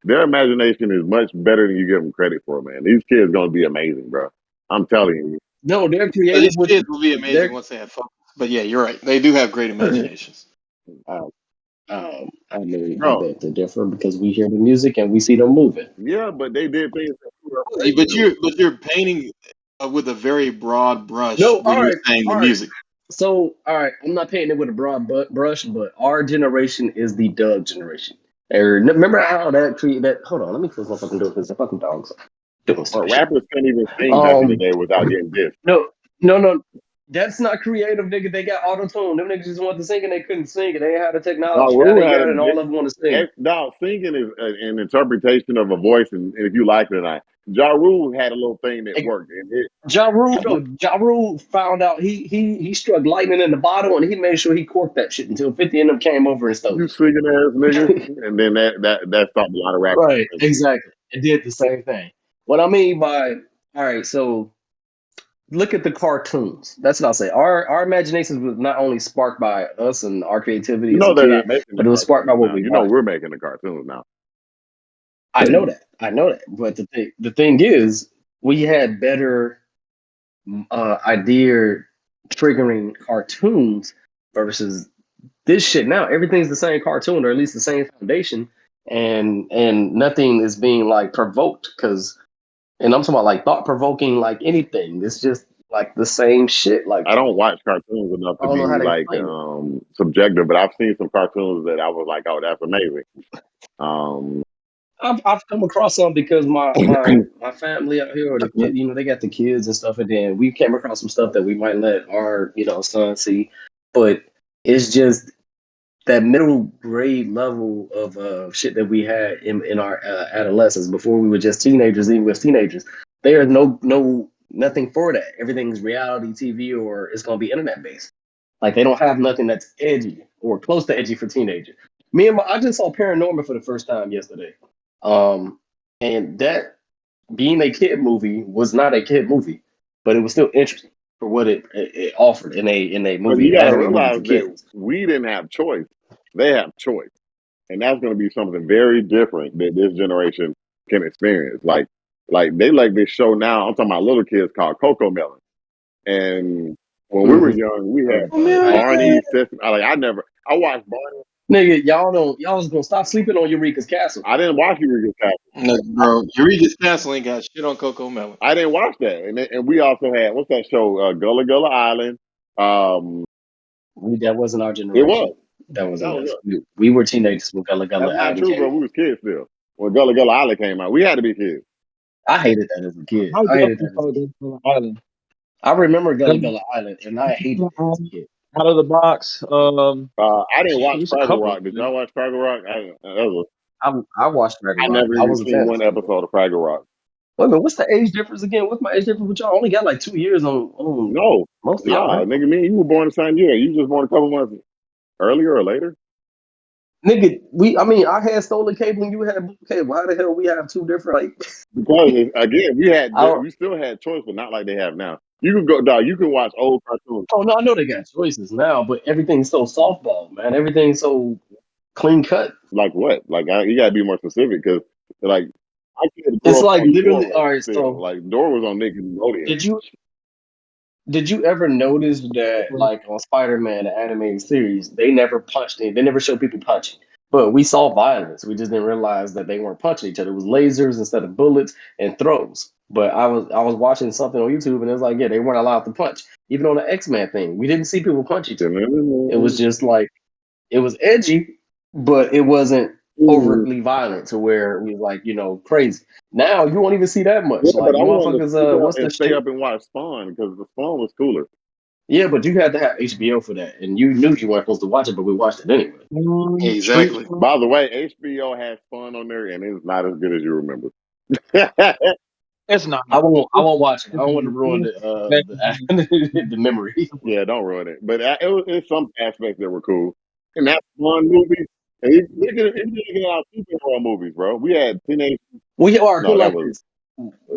Their imagination is much better than you give them credit for, man. These kids gonna be amazing, bro. I'm telling you. No, they're So creative these with kids will be amazing their. once they have focus. But yeah, you're right. They do have great imaginations. Um, I Bro, beg to differ because we hear the music and we see them moving. yeah, but they did things that we were afraid to But do. you're painting with a very broad brush No, when you're saying all the right. music. So, all right, I'm not painting it with a broad brush, but our generation is the Doug generation. Remember how that created that? Hold on, let me close my fucking door because the fucking dogs doing Or stupid shit. rappers couldn't even sing back in the Um, day without getting dissed. no, that's not creative, nigga. They got auto tune. Them niggas just want to sing and they couldn't sing, and they had the Ja technology. Now Rule they had got a it, and all of them want to sing. dog, singing is an interpretation of a voice, and if you like it or not. Ja Rule had a little thing that Like, worked, and it Ja Rule, no, Ja Rule found out he struck lightning in the bottle, and he made sure he corked that shit until 50 of them came over and stole you singing ass nigga, it. and then that stopped a lot of rappers. Right, exactly. It did the same thing. What I mean by, all right, so look at the cartoons. That's what I'll say. Our imaginations was not only sparked by us and our creativity You as a know they're not kid, making the but it was sparked by cartoons what now. we You know watched. we're making the cartoons now. I know that. I know that. But the thing is, we had better idea triggering cartoons versus this shit now. Everything's the same cartoon or at least the same foundation, and nothing is being like provoked because. And I'm talking about like thought provoking, like anything. It's just like the same shit. Like I don't watch cartoons enough I to don't know how be to like explain it. subjective, but I've seen some cartoons that I was like, oh, that's amazing. Um, I've come across some because my family out here, or the kid, they got the kids and stuff, and then we came across some stuff that we might let our son see, but it's just that middle grade level of shit that we had in our adolescence before we were just teenagers, even as teenagers. There is nothing for that. Everything's reality TV or it's gonna be internet based. Like they don't have nothing that's edgy or close to edgy for teenagers. I just saw Paranormal for the first time yesterday, and that being a kid movie was not a kid movie, but it was still interesting for what it offered in a but movie, you an got to animated movie for realize that kids. we didn't have choice; they have choice. And that's going to be something very different that this generation can experience. Like they like this show now. I'm talking about little kids called Coco Melon. And when we were Mm-hmm. young, we Heard had about it. I ain't seen it. Barney, Sesame. I watched Barney. Nigga, y'all was gonna stop sleeping on Eureka's Castle. I didn't watch Eureka's Castle. No, bro, Eureka's Castle ain't got shit on Coco Melon. I didn't watch that. And we also had what's that show? Gullah Gullah Island. Um, That wasn't our it was. generation. That wasn't That was us. us. We were teenagers when Gullah That's Gullah not Island true, came bro. out. We was kids still. When Gullah Gullah Island came out, we had to be kids. I hated that as a kid. I I hated definitely that as a saw kid. this on the island. I remember Gullah Gully- Gullah Island, and I hated it as a kid. Out of the box. I didn't watch There's a Fraggle couple of Rock. Did y'all them. watch Fraggle Rock? I watched Dragon I Rock. never I even was a seen fan of one Dragon Rock. episode of Fraggle Rock. Wait a minute, what's the age difference again? What's my age difference with y'all? I only got like 2 years on No, most of y'all, nah, right? nigga, me and you were born the same year. You just born a couple months earlier or later. Nigga, I had stolen cable and you had blue cable. How the hell we have two different like Because again, I don't we still had choice, but not like they have now. You can go, dog. You can watch old cartoons. oh no, I know they got choices now, but everything's so softball, man. Everything's so clean cut. Like what? Like you gotta be more specific because, like, I could It's grow up like on literally Dora all right, still. so Like Dora was on Nickelodeon. did you Did you ever notice that, like on Spider-Man, the animated series, they never punched it. They never showed people punching. But we saw violence. We just didn't realize that they weren't punching each other. It was lasers instead of bullets and throws. But I was watching something on YouTube and it was like, yeah, they weren't allowed to punch. Even on the X-Men thing, we didn't see people punch each other. It was just like it was edgy, but it wasn't overtly violent to where it was like, crazy. Now you won't even see that much. Yeah, but Like I wanted to motherfuckers, sit up what's the and stay shit? up and watch Spawn because the Spawn was cooler. Yeah, but you had to have HBO for that, and you knew you weren't supposed to watch it, but we watched it anyway. Street Exactly. Fighter. By the way, HBO has Spawn on there, and it's not as good as you remember. It's not. I won't watch it. I It's don't want to ruin the memory. Yeah, don't ruin it. But it's some aspects that were cool. And that's one movie. And you look at our superhero movies, bro. We had teenage. We are put No, it that like was this.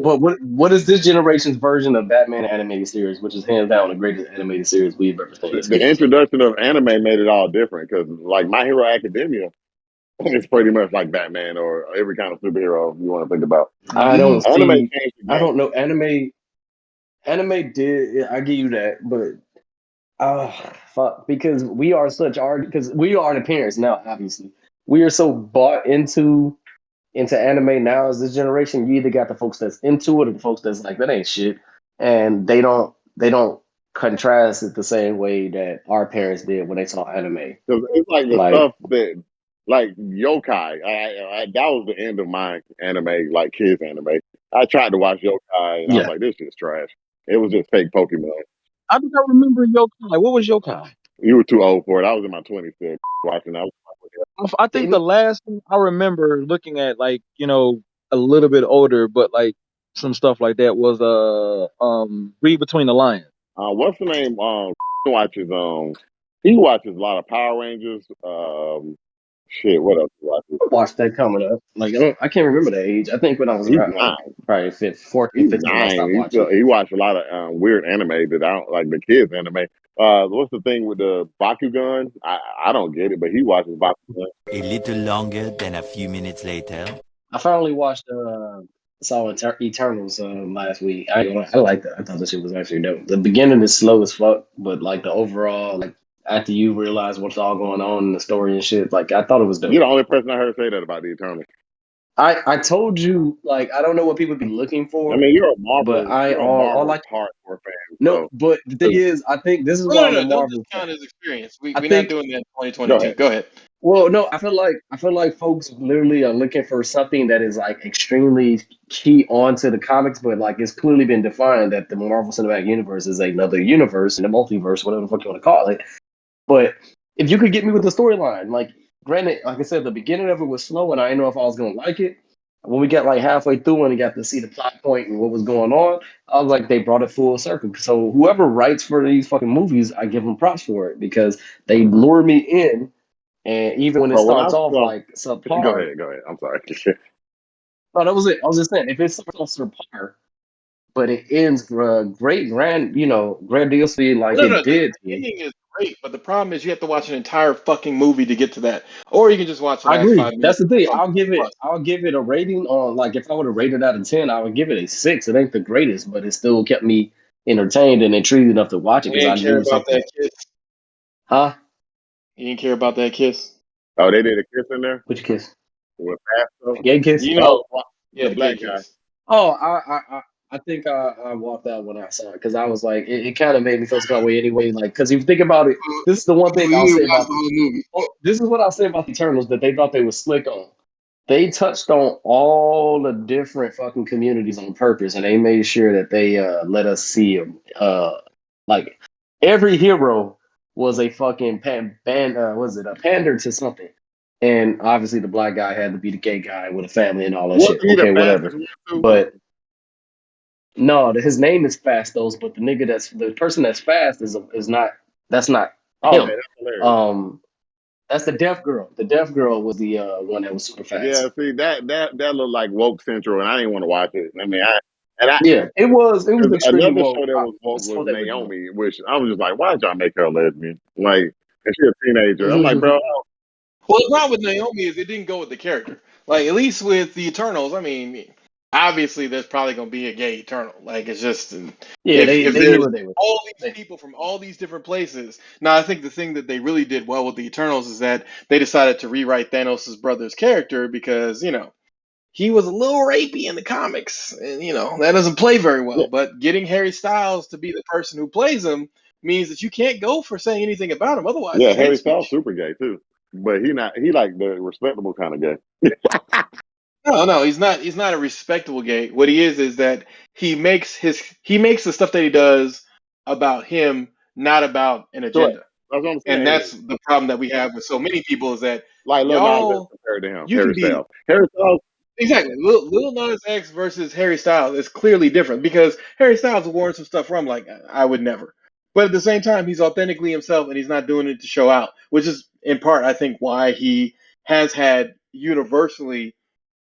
But what is this generation's version of Batman animated series, which is hands down the greatest animated series we've ever seen as the kids? introduction of anime made it all different because, like, My Hero Academia is pretty much like Batman or every kind of superhero you want to think about. I don't Anime see. changed the I game. don't know. Anime did. Yeah, I give you that, but fuck, because we are the parents now. Obviously, we are so bought into anime now as this generation. You either got the folks that's into it or the folks that's like that ain't shit, and they don't contrast it the same way that our parents did when they saw anime. Because it's like the Like, stuff that, like yokai. That was the end of my anime, like kids anime. I tried to watch yokai, and I was yeah, like, this is trash. It was just fake Pokemon. I think I remember Yokai. What was Yokai? You were too old for it. I was in my 20s still watching that. I think the last thing I remember looking at, like, a little bit older, but like some stuff like that was Read Between the Lines. What's the name? Watches he watches a lot of Power Rangers. Shit, what else he watches? I watched that coming up. Like, I can't remember the age. I think when I was He's around like nine. probably 14, He's 15, I nine. stopped watching. He watched a lot of weird anime that I don't like. The kids anime. What's the thing with the Bakugan? I don't get it, but he watches Bakugan. A little longer than a few minutes later. I finally watched Eternals last week. I liked that. I thought the shit was actually dope. The beginning is slow as fuck, but like the overall, like after you realize what's all going on in the story and shit, like I thought it was You're dope. the only person I heard say that about the Eternals. I told you, like, I don't know what people be looking I for, mean, but I all Marvel like hardcore fan. no, So but the thing is, I think this is No, why no, I'm a no. Don't Marvel discount fan. his experience. I We're not think doing that in go 2022. ahead. Go ahead. well, no, I feel like folks literally are looking for something that is like extremely key onto the comics, but like it's clearly been defined that the Marvel Cinematic Universe is another universe in the multiverse, whatever the fuck you want to call it. But if you could get me with the storyline, like granted, like I said, the beginning of it was slow and I didn't know if I was gonna like it. When we got like halfway through and we got to see the plot point and what was going on, I was like, they brought it full circle. So whoever writes for these fucking movies, I give them props for it because they lure me in, and even when it But when I starts off saw, like go subpar, ahead, go ahead. I'm sorry. no, that was it. I was just saying, if it starts off subpar, but it ends great, grandiosely like No, no. it The did to me. ending is great, but the problem is you have to watch an entire fucking movie to get to that, or you can just watch the I last agree. 5 minutes. That's the thing. From I'll give it a rating on like if I would have rated out of 10, I would give it a 6. It ain't the greatest, but it still kept me entertained and intrigued enough to watch it You because I didn't care knew about something. that kiss. Huh? You didn't care about that kiss. Oh, they did a kiss in there Which kiss? with A Pastor. gay kiss? You Oh, know, yeah, the the gay black guy. kiss. Oh, I I think I walked out when I saw it because I was like, it kind of made me feel some kind of way anyway. Like, because if you think about it, this is the one So thing I'll you say didn't watch about. the whole movie. Oh, this is what I'll say about the Eternals that they thought they were slick on. They touched on all the different fucking communities on purpose, and they made sure that they let us see them. Like every hero was a fucking was it a pander to something? And obviously, the black guy had to be the gay guy with a family and all that Wasn't shit. he the Okay, whatever. fastest one too? But no, his name is Fastos, but the person that's fast is not. That's not Oh, okay, him. that's hilarious. Um, that's the deaf girl. The deaf girl was the one that was super Yeah, fast. see that looked like woke central, and I didn't want to watch it. I mean, I Yeah, it was. It was extremely another woke. show that I, was I woke saw was they were doing. Naomi, which I was just like, why did y'all make her a lesbian? Like, and she a teenager. I'm like, bro, Well, the problem with Naomi is it didn't go with the character. Like, at least with the Eternals, I mean, obviously there's probably going to be a gay Eternal. Like, it's just Yeah, if they knew there's what they were. all these They, people from all these different places. Now, I think the thing that they really did well with the Eternals is that they decided to rewrite Thanos' brother's character because he was a little rapey in the comics, and that doesn't play very yeah, well. But getting Harry Styles to be the person who plays him means that you can't go for saying anything about him. Otherwise, yeah, it's hate Harry Styles speech. super gay too, but he like the respectable kind of gay. No, no, he's not. He's not a respectable gay. What he is that he makes the stuff that he does about him, not about an Correct. agenda. That's what I'm And saying. that's the problem that we have with so many people is that Like Lil Nas X y'all, compared to him, you can Harry be Styles. Harry Styles, exactly Lil Nas X versus Harry Styles is clearly different because Harry Styles worn some stuff from like I would never. But at the same time, he's authentically himself and he's not doing it to show out, which is in part I think why he has had universally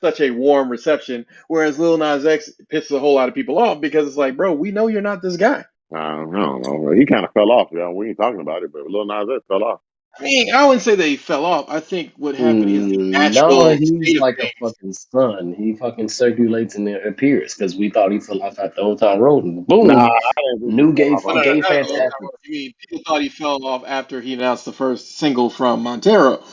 such a warm reception. Whereas Lil Nas X pisses a whole lot of people off because it's like, bro, we know you're not this guy. I don't know. He kind of fell off. Yeah, we ain't talking about it, but Lil Nas X fell off. I mean, I wouldn't say that he fell off. I think what happened is the no, natural he's state of like a things. fucking sun. He fucking circulates and appears because we thought he fell off at the Old Town Road, and Nah, boom, I didn't think he new fell off Well, off no, that. gay not all fantastic. time. You mean people thought he fell off after he announced the first single from Montero,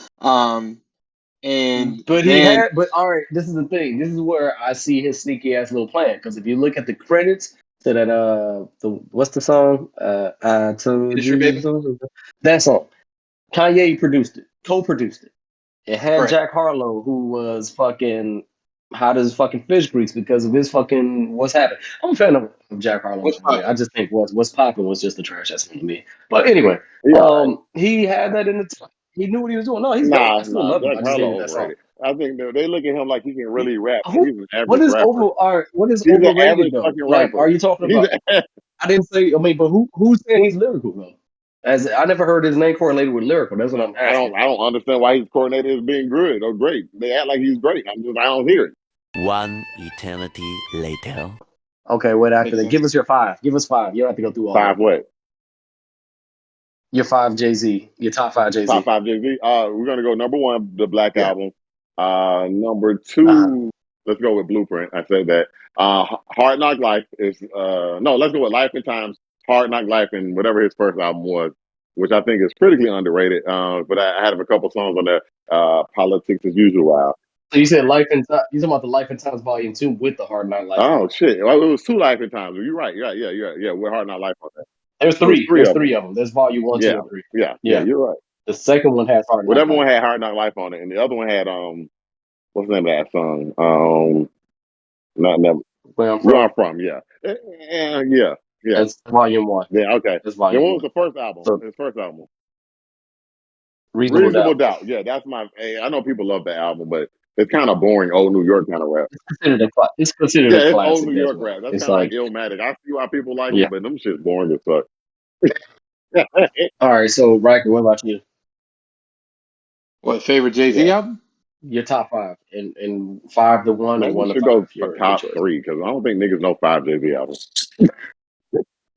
and But he then had, but all right, this is the thing. This is where I see his sneaky ass little plan. Because if you look at the credits to that, what's the song? I told Industry you Baby, so. That song. Kanye produced it, co-produced it. It had correct? Jack Harlow, who was fucking hot as fucking fish grease because of his fucking what's happened. I'm a fan of Jack Harlow, What's by the way. poppin'? I just think what's popping was just the trash that's to me. But anyway, He all right. he had that in the. He knew what he was doing. No, he's dope. I Nah, still nah. love him. Jack I just Harlow hated that song. overrated. I think they look at him like he can really rap, and Who? he's an average rapper. What is He's an overrated average though? fucking Like, are rapper. you talking He's about? a, I didn't say. I mean, but who's saying he's lyrical though? As I never heard his name correlated with lyrical. That's what I'm asking. I don't understand why he's coordinated as being good or great. They act like he's great. I don't hear it. One eternity later. Okay, wait after Makes that. Give sense. us your five. Give us five. You don't have to go through all of Five them. what? Your five Jay Z. Your top five Jay Top Z. five Jay Z. We're gonna go number one, the Black Yeah. Album. Number Uh-huh. two, let's go with Blueprint. I said that. Hard Knock Life is no. Let's go with Life and Times. Hard Knock Life and whatever his first album was, which I think is critically underrated. But I had a couple songs on there. Politics as Usual. So you said Life and Time. You talking about the Life and Times Volume 2 with the Hard Knock Life on Oh it? shit! Well, it was two Life and Times. You're right. Yeah. With Hard Knock Life on there. There's It was three. three There's of three them. of them. There's Volume 1, 2, Yeah, and 3. yeah. Yeah. You're right. The second one has Hard Knock Whatever Life one on had it. Hard Knock Life on it, and the other one had what's the name of that song? Not never. Where I'm Where from. I'm from. Yeah, yeah, yeah. That's Volume 1. Yeah, okay. That's Then Volume what was 1. the first album? So His first album, Reasonable Reasonable Doubt. Doubt. Yeah, that's my. Hey, I know people love that album, but it's kind of boring, old New York kind of rap. It's considered Yeah, a it's old classic New as York rap. well. That's It's kind of like like, Illmatic. I see why people like yeah. it, but them shit's boring as fuck. All right. So Riker, what about you? What favorite Jay Z Yeah, album? Your top five, and 5 to 1 or maybe we 1 to should 5. go for Your top choice. three because I don't think niggas know five Jay-Z albums.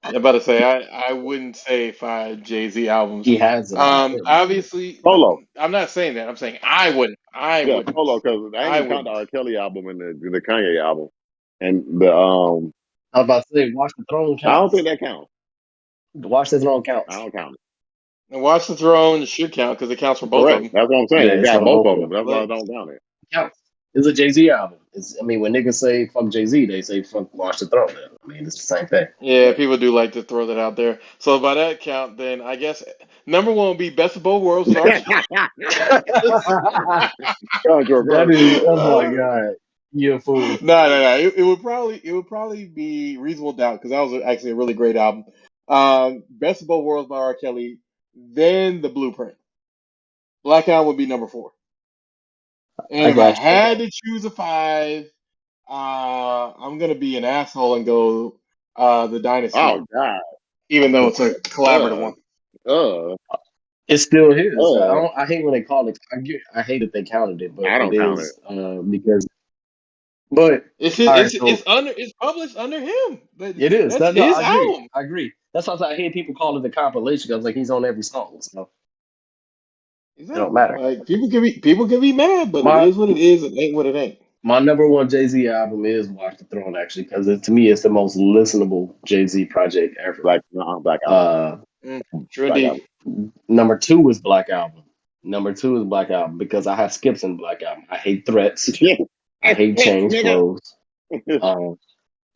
I'm about to say I wouldn't say five Jay Z albums. He has it all. Obviously, Solo. I'm not saying that. I'm saying I wouldn't. I Yeah, wouldn't. solo because I ain't I even count the wouldn't. R. Kelly album and the Kanye album, and the I was about to say, Watch the Throne I don't think counts. that counts. Watch the Throne I counts. don't count it. And Watch the Throne should count because it counts for both of Correct. them. That's what I'm saying. Yeah, It it's got on both both of of them. them. That's why I But don't count it. Counts. It's a Jay Z album. I mean, when niggas say fuck Jay Z, they say fuck Watch the Throne. I mean, it's the same thing. Yeah, people do like to throw that out there. So by that count, then I guess number one would be Best of Both Worlds with R. Kelly. That is, oh my Uh, god, you a fool. no. It would probably be Reasonable Doubt because that was actually a really great album. Best of Both Worlds by R. Kelly. Then The Blueprint. Black Album would be number four. I And if I got you. had to choose a five, I'm gonna be an asshole and go The Dynasty, Oh God. even though it's a collaborative Uh. one. Uh. It's still his. I Uh. don't. I hate when they call it. I hate that they counted it, but I it don't count it. is because. But It's all his, right, it's under it's published under him. it is. That's No, his I agree. album. I agree. That's why I hear people call it the compilation. I was like, he's on every song, so it don't Exactly. matter. Like people can be mad, but it My is what it is. It ain't what it ain't. my number one Jay Z album is Watch the Throne, actually, because to me it's the most listenable Jay Z project ever. Black. No, Black Album. Uh, True Black indeed. Album. Number two is Black Album. Number two is Black Album because I have skips in Black Album. I hate threats. I hate change Nigga. clothes. Um,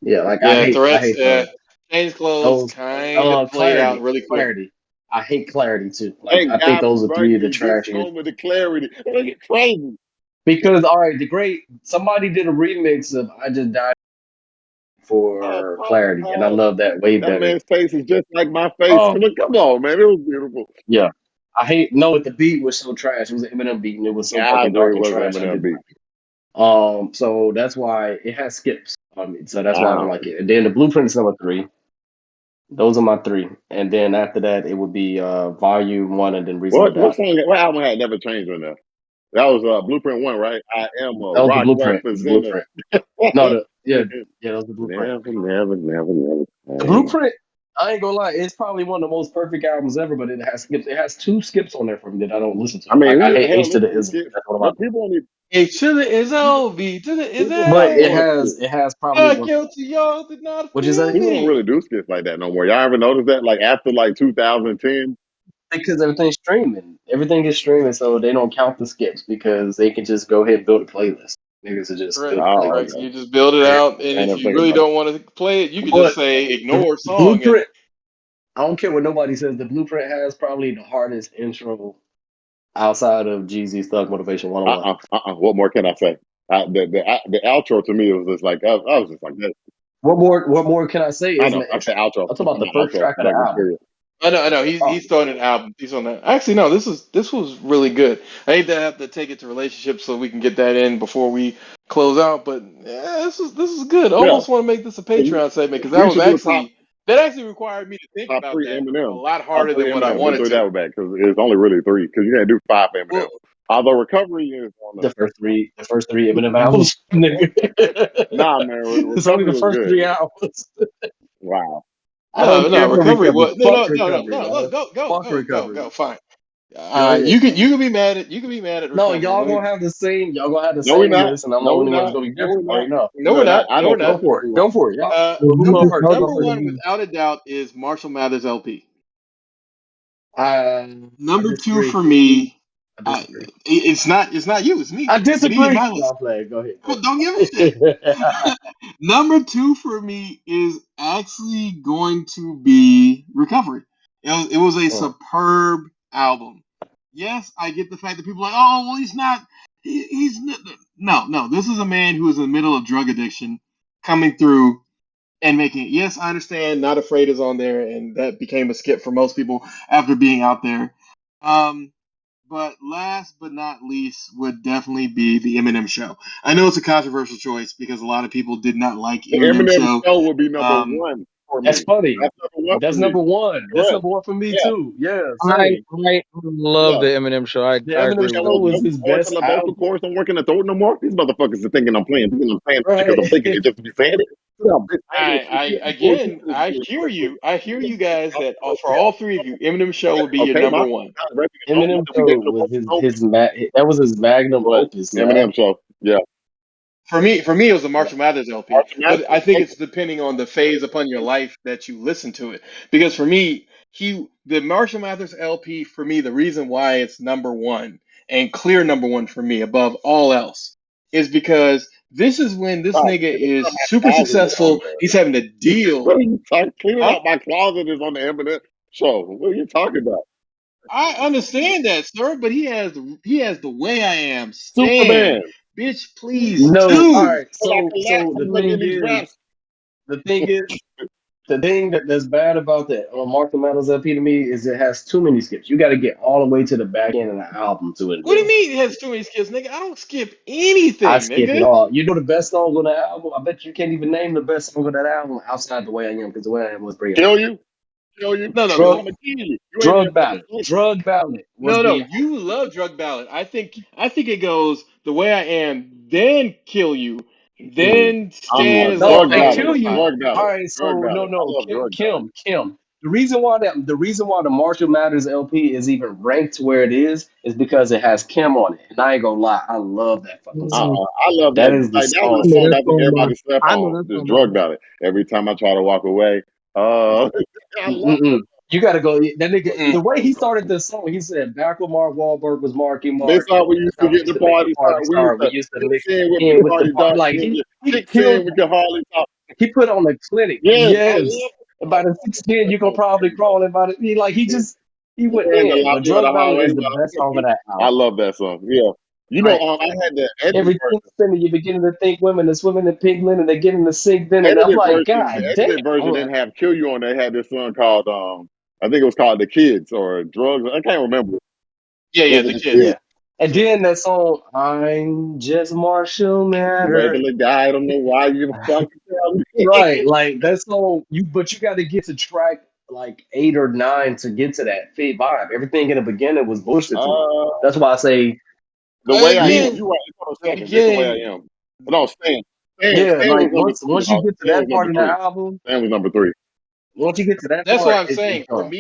yeah, like Yeah, I threats. hate those. Change clothes Those kind of played out clarity, really quick. clarity. I hate clarity too. Like I Thank think God those for are three of the Berkeley. This trashiest. moment of clarity. Look at crazy. Because all right, the great somebody did a remix of "I Just Died" Oh, for oh, Clarity, and I oh. love that way That better. man's face is just like my face. Um, Come on, man. It was beautiful. yeah, I hate no, but the beat was so trash. It was an Eminem beat, and it was so Yeah, I fucking know dark it and was trash. I Eminem didn't beat. like it. So that's why it has skips. So that's why I don't Wow. like it. And then the Blueprint is number three. Those are my three, and then after that, it would be Volume One, and then Reasonable What Doubt. song? What album had Never Changed on there? That was Blueprint One, right? I am a That was the rock Blueprint. The representative. Blueprint. No, that was the Blueprint. Never The change. Blueprint. I ain't gonna lie, it's probably one of the most perfect albums ever, but it has skips. It has two skips on there for me that I don't listen to. I mean, Like I who the hate hell H to listens the to Ism. skits? That's one of my. But people only A to the Izzo, B to the people don't But do Izzo. skits. it has probably I one. guilty, y'all did not What'd you feel say? People don't really me. do skits like that no more. Y'all ever notice that? Like after like 2010? Because everything's streaming. Everything is streaming, so they don't count the skips because they can just go ahead and build a playlist. Niggas will just Correct, build a Oh, correct. playlist. okay. You just build it And, out, and I ain't if never you thinking really about it. don't want to play it, you can just but say ignore the song, and Blueprint, I don't care what nobody says. The Blueprint has probably the hardest intro outside of Jeezy's Thug Motivation 101. What more can I say? The outro to me was just like I was just like that. What more can I say I is in know. the I intro. said outro. I'm talking I'm about talking the about first outro. track of the Like album. period. I know Oh, he's throwing an album. He's on that. Actually, no, this was really good. I hate to have to take it to relationships so we can get that in before we close out, but yeah, this is good. I Yeah. almost want to make this a Patreon segment because We should do a top that actually required me to think top about three that a Eminem. lot Top harder three than what I Eminem. We'll wanted do it to. that way back because it's only really three. Because you can't do five Eminem. Well, Although recovery is on the first three Eminem albums, nigga. nah, man. It's only Recovery the was first three good. albums. Wow. I don't no, care for recovery. recovery. What? No, Fuck no, no, no, recovery, no. man. Look, Fuck recovery. go. Fine. Go ahead. You can be mad at No, recovery. y'all Let gonna me. have the same. Y'all gonna have the No, we're same not. list, and I'm the No, we're only one that's not. gonna be No, we're different. I not. already know. No, we're No, not. I No, know we're for a not. fact we Go won't. for it, y'all. Who Go just hard. held Number up for one, the without a doubt, is Marshall Mathers LP. I Number two disagree. for me, I disagree. it's not you, it's I me. But he's disagree. my No, list. I'm playing. Go ahead. Go Well, don't give a shit. ahead. Number two for me is actually going to be Recovery. It was a Mm. superb album. Yes, I get the fact that people are like, oh, well, he's not. He's no. This is a man who is in the middle of drug addiction, coming through and making it. Yes, I understand. Not Afraid is on there, and that became a skip for most people after being out there. Um, but last but not least would definitely be the Eminem Show. I know it's a controversial choice because a lot of people did not like The Eminem Eminem Show. show would be number Um, one for That's me. funny. That's number one for That's me. number one. That's Correct. number one for me Yeah. too. Yeah, I same. I love Yeah. the Eminem show. I The I Eminem agree That with Show little you. was vocal his cords best and the vocal album. cords don't work in the throat no more. These motherfuckers are thinking I'm playing it because Right. I'm thinking it just to be saying it. Yeah, bitch, I ain't even I before you again, this I shit hear quickly. you. I hear you guys that for all three of you, Eminem Show would be your Okay, number my one. record don't Eminem we Show gave it a was vote. that was his magnum But opus, man. Eminem show, yeah. For me, it was the Yeah. Marshall Mathers LP. March But I Madness. think it's depending on the phase upon your life that you listen to it. Because for me, the Marshall Mathers LP, for me, the reason why it's number one and clear number one for me above all else is because this is when this Stop. nigga Cleaning is out my super closet is on successful. He's having to there. deal. What are you talking? Cleaning Huh? out my closet is on the Eminem show. What are you talking about? I understand that, sir, but he has the way I am. Stan, Superman. bitch, please No, all too. right. When I So collapse, the I'm thing making these is, raps. the thing is, the thing that's bad about the Marshall Mathers LP to me is it has too many skips. You got to get all the way to the back end of the album to What do you enjoy it. mean it has too many skips, nigga? I don't skip I anything, skip it nigga. all. You know the best song on the album? I bet you can't even name the best song on that album outside The Way I Am, because The Way I Am was pretty Kill amazing. you. Kill you. No, no, Because Drug I'm going to kill you. You ain't even Drug Ballad. finished. Drug Ballad was no. the You love Drug Ballad. I think it goes the way I am, then kill you, Mm. then Stan is no, Drug lost on hey, the ballad. number kill you. 5. Drug All ballad. right, Drug so ballad. I no, love drug ballad. Kim. The reason why the Marshall Mathers LP is even ranked where it is because it has Kim on it. And I ain't gonna lie, I love that fucking song. I love That that. is the Like that's I the song. know song that I think song by. everybody slept I know on. that This song by drug heart. ballad. Every time I try to walk away, I love Mm-mm. You gotta go. That nigga, Mm-mm. the way he started this song, he said, "Back when Mark Wahlberg was Marky They Mark, thought we used that's to how we get used the to make the party party start. We used start. We to used to mix mix in with the in with the party part." start. Like When the he kicks killed. in, we can hardly talk. He put on a clinic. Yes, I Yes, love by the 6'10", you gonna probably crawl in by the. He went you're in the in. But you're in the Drug Ballad hallway. is the best song of that I album. love that song. Yeah, Like I had the edited everything version. spinning, you're beginning to think women are swimming in pink linen, they're getting the sink then, and I'm Edited like, version. The God damn. edited version didn't have "Kill You" on. They had this song called I think it was called "The Kids" or "Drugs." I can't remember. Yeah, yeah, Was it the "The kids. Kids"? Yeah. And then that song, I'm just Marshall Matter. Regular guy. I don't know why you fucking tell me. Right, like that's so but you got to get to track like 8 or 9 to get to that fit vibe. Everything in the beginning was bullshit to me. uh, That's why I say the way I am. Again, You right. Hold on the a second. Just the way I beginning. am. No, Stan. Stan. yeah, Stan was like number once two. once you Dog. get to Stan was that part number of the three. album, Stan was number three. once you get to that That's what part, I'm it's saying. For strong.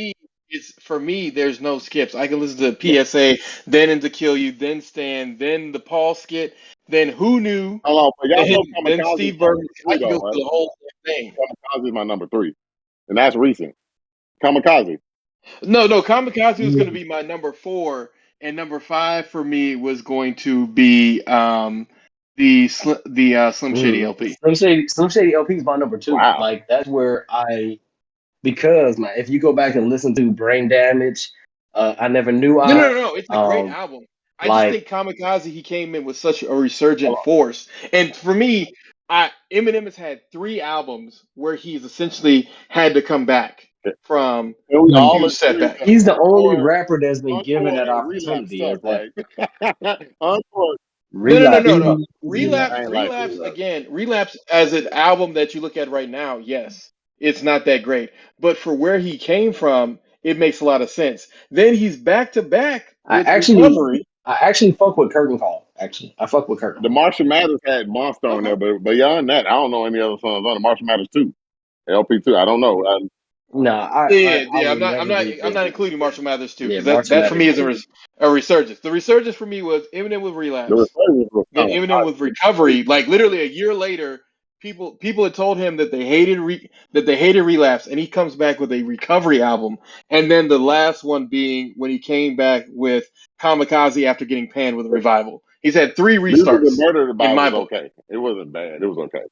me, there's no skips. I can listen to PSA, then Into Kill You, then Stan, then the Paul skit, then Who Knew, Hold on, but y'all then know then Kamikaze is Steve my Burton. number I three, can go though, through right? the whole thing. Kamikaze is my number three, and that's recent. Kamikaze. No, Kamikaze was Yeah. going to be my number 4, and number 5 for me was going to be the Slim Shady LP. Slim Shady LP is my number 2. Wow. Like that's where I because man, if you go back and listen to Brain Damage, I Never Knew No. It's a great um album. I just like think Kamikaze, he came in with such a resurgent force. And for me, Eminem has had 3 albums where he's essentially had to come back from And we a Mm. all huge agree setback. that he's the only Encore, rapper that's been given Encore that and Relapse opportunity suck, as that. right? Encore. Relapse No. sucks. Yeah. I ain't like Relapse. Relapse as an album that you look at right now, yes, it's not that great. But for where he came from, it makes a lot of sense. Then he's back to back I with actually, Recovery. I actually fuck with Curtain Call. Actually, I fuck with Curtain The Call. Marshall Mathers had Monster on Okay. there, but beyond that, I don't know any other songs on the Marshall Mathers 2. LP 2. I don't know. No, I Yeah. would never I'm not revisit. including Marshall Mathers too Yeah, because that Marshall that for Mathers me is too. a resurgence. The resurgence for me was Eminem with The Relapse, Resurgence was then kind of Eminem with Recovery. Like literally a year later, people had told him that they hated Relapse, and he comes back with a Recovery album. And then the last one being when he came back with Kamikaze after getting panned with Revival. He's had 3 Music and restarts Murder in About my was book. okay. It wasn't bad. It was okay.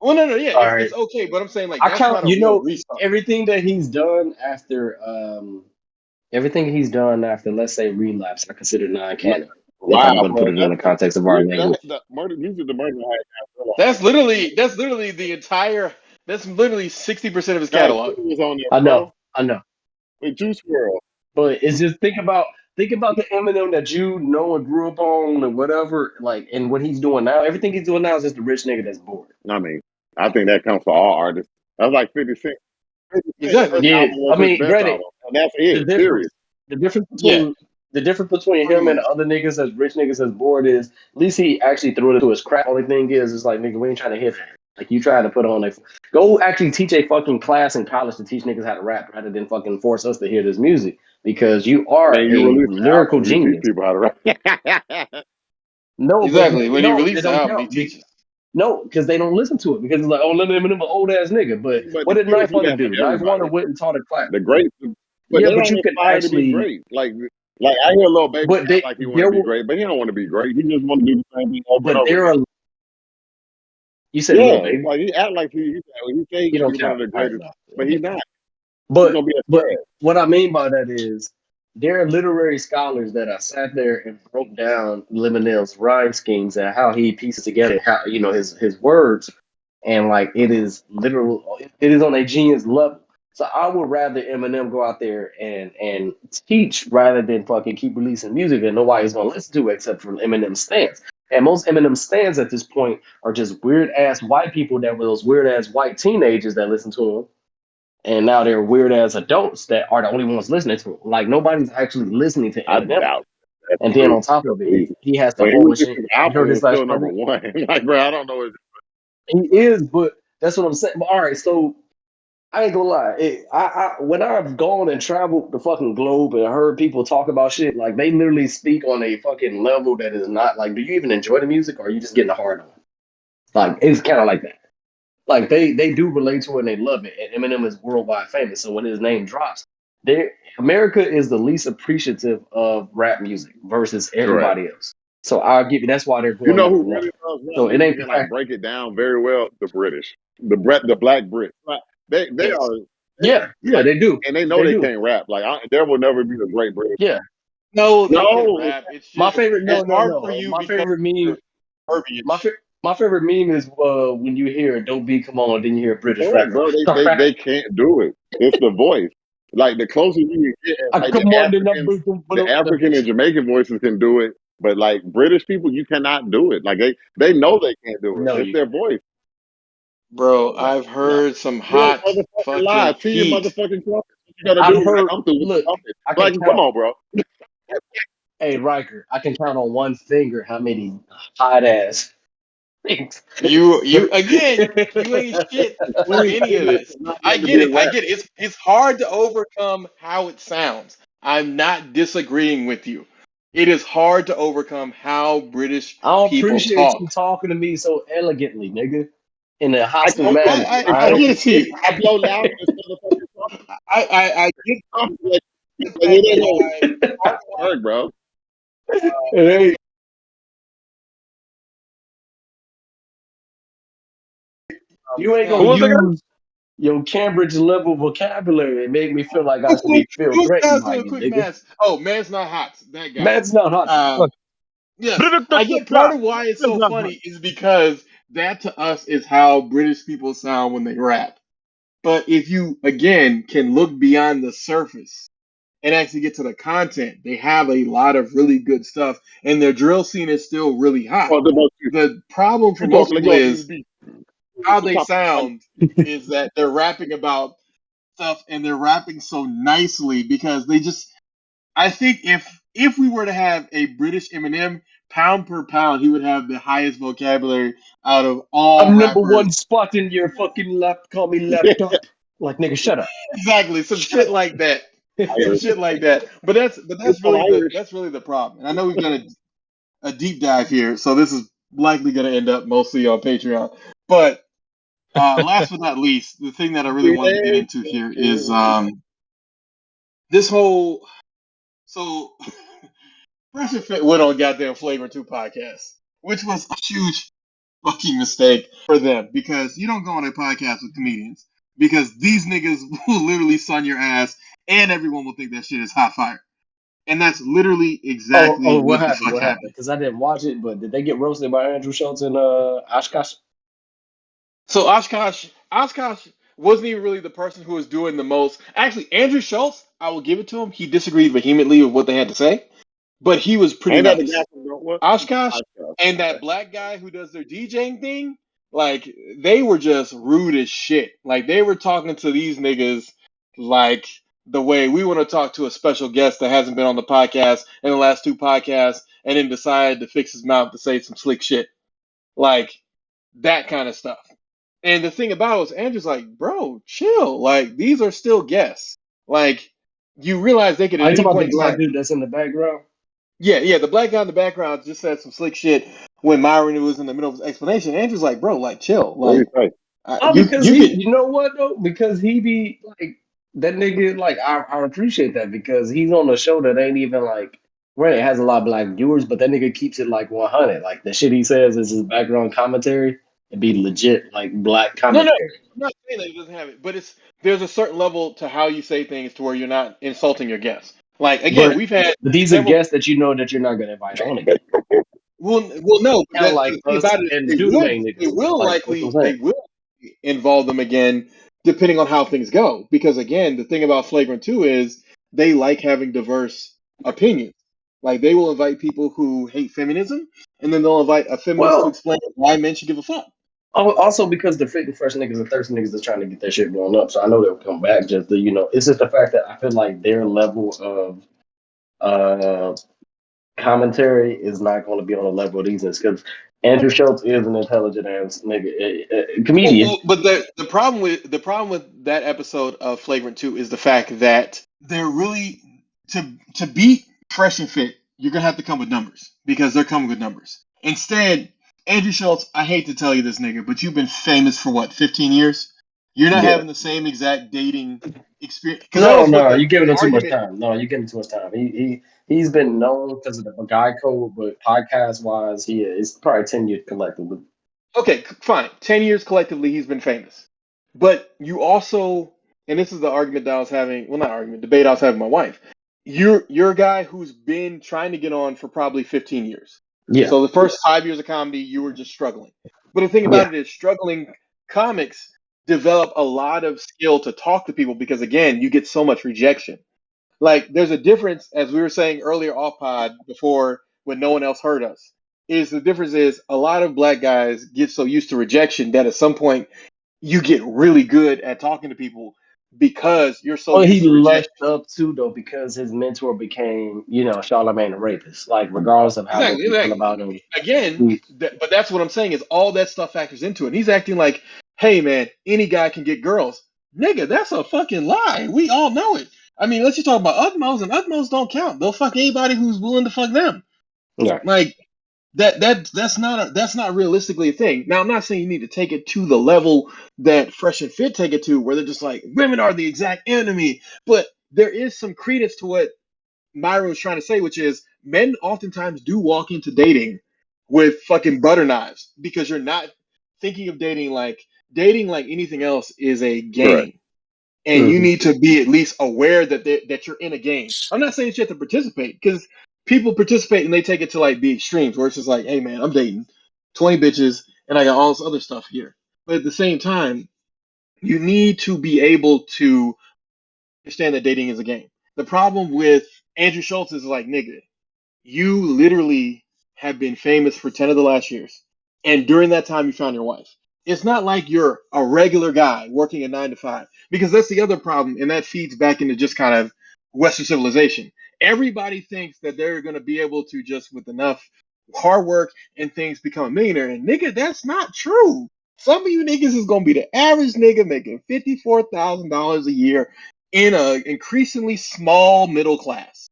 Well, no, yeah, All it's right, okay, but I'm saying like I that's count. not a real restart. Everything that he's done after everything he's done after, let's say, Relapse, I consider No, non-canon. If wow, I'm going to put bro. it in the context of our language. The murder music, the murder had That's literally the entire. That's literally 60% of his Guys, catalog. who was on there, I know, bro? I know. With Juice WRLD. But it's just think about the Eminem that you know and grew up on and whatever, like, and what he's doing now. Everything he's doing now is just a rich nigga that's bored. I mean, I think that counts for all artists. That's like 50 Cent. 50 Cent, his Exactly. Yeah, album was I his mean, best granted, album. And that's the it, difference, period. the difference Yeah, between the difference between pretty him and much. the other niggas that's rich niggas that's bored is at least he actually threw it into his crap. Only thing is, it's like nigga, we ain't trying to hit that. Like you trying to put on a go actually teach a fucking class in college to teach niggas how to rap rather than fucking force us to hear this music because you are Man, you a release an lyrical album, you teach genius. people how to rap. No, but Exactly. When he no, released they the don't album, he count. teaches. No, because they don't listen to it because it's like, oh, Eminem an old ass nigga. But But what the did kids Knife do Wonder that for do? Knife Wonder everybody. went and taught a class. The greats, but Yeah, they but don't you could aspire to be actually, great. Like, Like I hear Lil Baby But act like he want to be great, but he don't want to be great. He just want to do the same thing over and over there again. are. You said Lil Yeah, Baby. like he act like he say he You gonna don't be one of count. the All right, greatest, no. but he not. He's But gonna be a but stud. what I mean by that is there are literary scholars that have sat there and broke down Liminal's rhyme schemes and how he pieces together how his words, and like it is literal, it is on a genius level. So I would rather Eminem go out there and teach rather than fucking keep releasing music that nobody's gonna listen to except for Eminem stands. And most Eminem stands at this point are just weird ass white people that were those weird ass white teenagers that listen to him, and now they're weird as adults that are the only ones listening to him. Like nobody's actually listening to I Eminem. doubt that's And then true. on top of it, He, he has the when he whole released machine. his You album, heard it this was last still number project? one. Like, bro, I don't know. He is, but that's what I'm saying. But all right, so I ain't gonna lie. When I've gone and traveled the fucking globe and heard people talk about shit, like they literally speak on a fucking level that is not like, do you even enjoy the music or are you just getting a hard on? Like it's kind of like that. Like they do relate to it and they love it. And Eminem is worldwide famous. So when his name drops, they America is the least appreciative of rap music versus Correct. everybody else. So I'll give you that's why they're You going know number who one. really loves rap So it music ain't the and like fact. break it down very well? The British, the black Brits. Like, they Yes. are Yeah, yeah, like, they do. and they know They they do. can't rap. Like there will never be a great British. Yeah. No, they can No, rap. It's My just favorite it's no no hard for no. you My because favorite of your meme my verbiage. fa- my favorite meme is when you hear "Don't Be Come On," then you hear a British correct, rapper. bro. They, All they right, they can't do it. It's the voice. Like the closer you get, I like come on the number. The African and Jamaican voices can do it, but like British people, you cannot do it. Like they know they can't do it. No, It's you their voice. Bro, no I've no. heard some Yo, hot motherfucking fucking lie to your heat. motherfucking trumpet. What you gotta do I've when they heard. come through with the Look, trumpet? I can Like, come count. on, bro. Hey, Riker, I can count on one finger how many hot ass things. You again, you ain't shit for Explain any of English this. and not I let it get be a it. I rap. get it. It's hard to overcome how it sounds. I'm not disagreeing with you. It is hard to overcome how British I people appreciate talk. you talking to me so elegantly, nigga, in a I hostile can't I, do manner. it. I, It's I All right. get it to you. I blow louder than this motherfucking trumpet. I get Like, the like, fact it of ain't why part of gonna work, bro. Hey, you ain't Who gonna sound. was the guy? use your Cambridge level vocabulary and make me feel like I should Okay, feel let's threatened guys by do a you, quick nigga. math. Oh, man's not hot. That guy. Man's not hot. Um, Look, yes, I get part of why it's so Look, funny is because that to us is how British people sound when they rap. But if you again can look beyond the surface and actually get to the content, they have a lot of really good stuff, and their drill scene is still really hot. Oh, the most The problem for you talk most like people you on the is beat. how You they talk like sound is that they're rapping about stuff and they're rapping so nicely because they just I think if we were to have a British Eminem, pound per pound, he would have the highest vocabulary out of all I'm number rappers. one spot in your fucking lap. Call me laptop. Like nigga, shut up. Exactly, some Shut shit up. like that. Some Irish. shit like that. But It's that's all really Irish. the problem. And I know we've done a deep dive here, so this is likely going to end up mostly on Patreon. But last but not least, the thing that I really wanted to get into here is this whole so Pressure Fit went on goddamn Flagrant 2 podcast, which was a huge fucking mistake for them because you don't go on a podcast with comedians because these niggas will literally sun your ass and everyone will think that shit is hot fire. And that's literally Oh, exactly what what the happened? fuck What happened? happened. Because I didn't watch it, but did they get roasted by Andrew Schultz and Oshkosh? So Oshkosh wasn't even really the person who was doing the most. Actually, Andrew Schultz, I will give it to him. He disagreed vehemently with what they had to say, but he was pretty Ain't that the guy nice. from what? Oshkosh and Okay. that black guy who does their DJing thing, like they were just rude as shit. Like they were talking to these niggas like the way we want to talk to a special guest that hasn't been on the podcast in the last two podcasts and then decided to fix his mouth to say some slick shit. Like that kind of stuff. And the thing about it was Andrew's like, bro, chill. Like these are still guests. Like you realize they could at Are you any talking about point the in black time. dude that's in the background? Yeah. The black guy in the background just said some slick shit when Myron was in the middle of his explanation. Andrew's like, bro, like chill. What do you Like say? Oh, you because you he, could you know what though? Because he be like, that nigga, like, I appreciate that because he's on a show that ain't even like, right, it has a lot of black viewers, but that nigga keeps it like 100. Like, the shit he says is his background commentary. It'd be legit, like, black No, no, commentary. I'm not saying that he doesn't have it, but there's a certain level to how you say things to where you're not insulting your guests. Like again, But we've had but these are several. guests that you know that you're not gonna invite on again. Well, no, but Kind of but like the thing us about it is and Dude Main they niggas. will Like, that's what I'm likely saying. they will involve them again, depending on how things go. Because again, the thing about Flagrant 2 is they like having diverse opinions. Like they will invite people who hate feminism, and then they'll invite a feminist to Well, explain why men should give a fuck. also because the fit and fresh niggas and thirsty niggas is trying to get their shit blown up. So I know they'll come back. Just the, it's just the fact that I feel like their level of uh commentary is not going to be on the level of these because Andrew Schultz is an intelligent ass nigga, comedian. But the problem with that episode of Flagrant 2 is the fact that they're really to beat Fresh and Fit, you're gonna have to come with numbers because they're coming with numbers. Instead, Andrew Schultz, I hate to tell you this nigga, but you've been famous for what, 15 years? You're not Yeah. having the same exact dating experience because that No, was what no, the you're giving him too much argument. time. No, you're giving him too much time. He's been known because of the guy code, but podcast wise, he is probably 10 years collectively. Okay, fine. 10 years collectively, he's been famous. But you also, and this is the argument that I was having, well, not argument, debate I was having with my wife. You're a guy who's been trying to get on for probably 15 years. Yeah, So the first 5 years of comedy, you were just struggling. But the thing about yeah. it is, struggling comics develop a lot of skill to talk to people because, again, you get so much rejection. Like there's a difference, as we were saying earlier off pod before when no one else heard us. Is the difference is a lot of black guys get so used to rejection that at some point you get really good at talking to people because you're so Well, he used to lucked rejection. up too though because his mentor became, Charlamagne the rapist. Like, regardless of how Exactly, what you feel exactly. about him, Again, he, but that's what I'm saying is all that stuff factors into it. And he's acting like, hey man, any guy can get girls. Nigga, that's a fucking lie. We all know it. I mean, let's just talk about Utmos, and Utmos don't count. They'll fuck anybody who's willing to fuck them. yeah. Like that's not realistically a thing. Now I'm not saying you need to take it to the level that Fresh and Fit take it to, where they're just like women are the exact enemy. But there is some credence to what Myron was trying to say, which is men oftentimes do walk into dating with fucking butter knives because you're not thinking of dating like anything else is a Correct. game, and you Hmm. need to be at least aware that you're in a game. I'm not saying that you have to participate because people participate and they take it to like the extremes where it's just like, hey man, I'm dating 20 bitches and I got all this other stuff here. But at the same time, you need to be able to understand that dating is a game. The problem with Andrew Schultz is like, nigga, you literally have been famous for 10 of the last years. And during that time, you found your wife. It's not like you're a regular guy working a 9 to 5, because that's the other problem. And that feeds back into just kind of Western civilization. Everybody thinks that they're going to be able to just with enough hard work and things become a millionaire. And nigga, that's not true. Some of you niggas is going to be the average nigga making $54,000 a year in a increasingly small middle class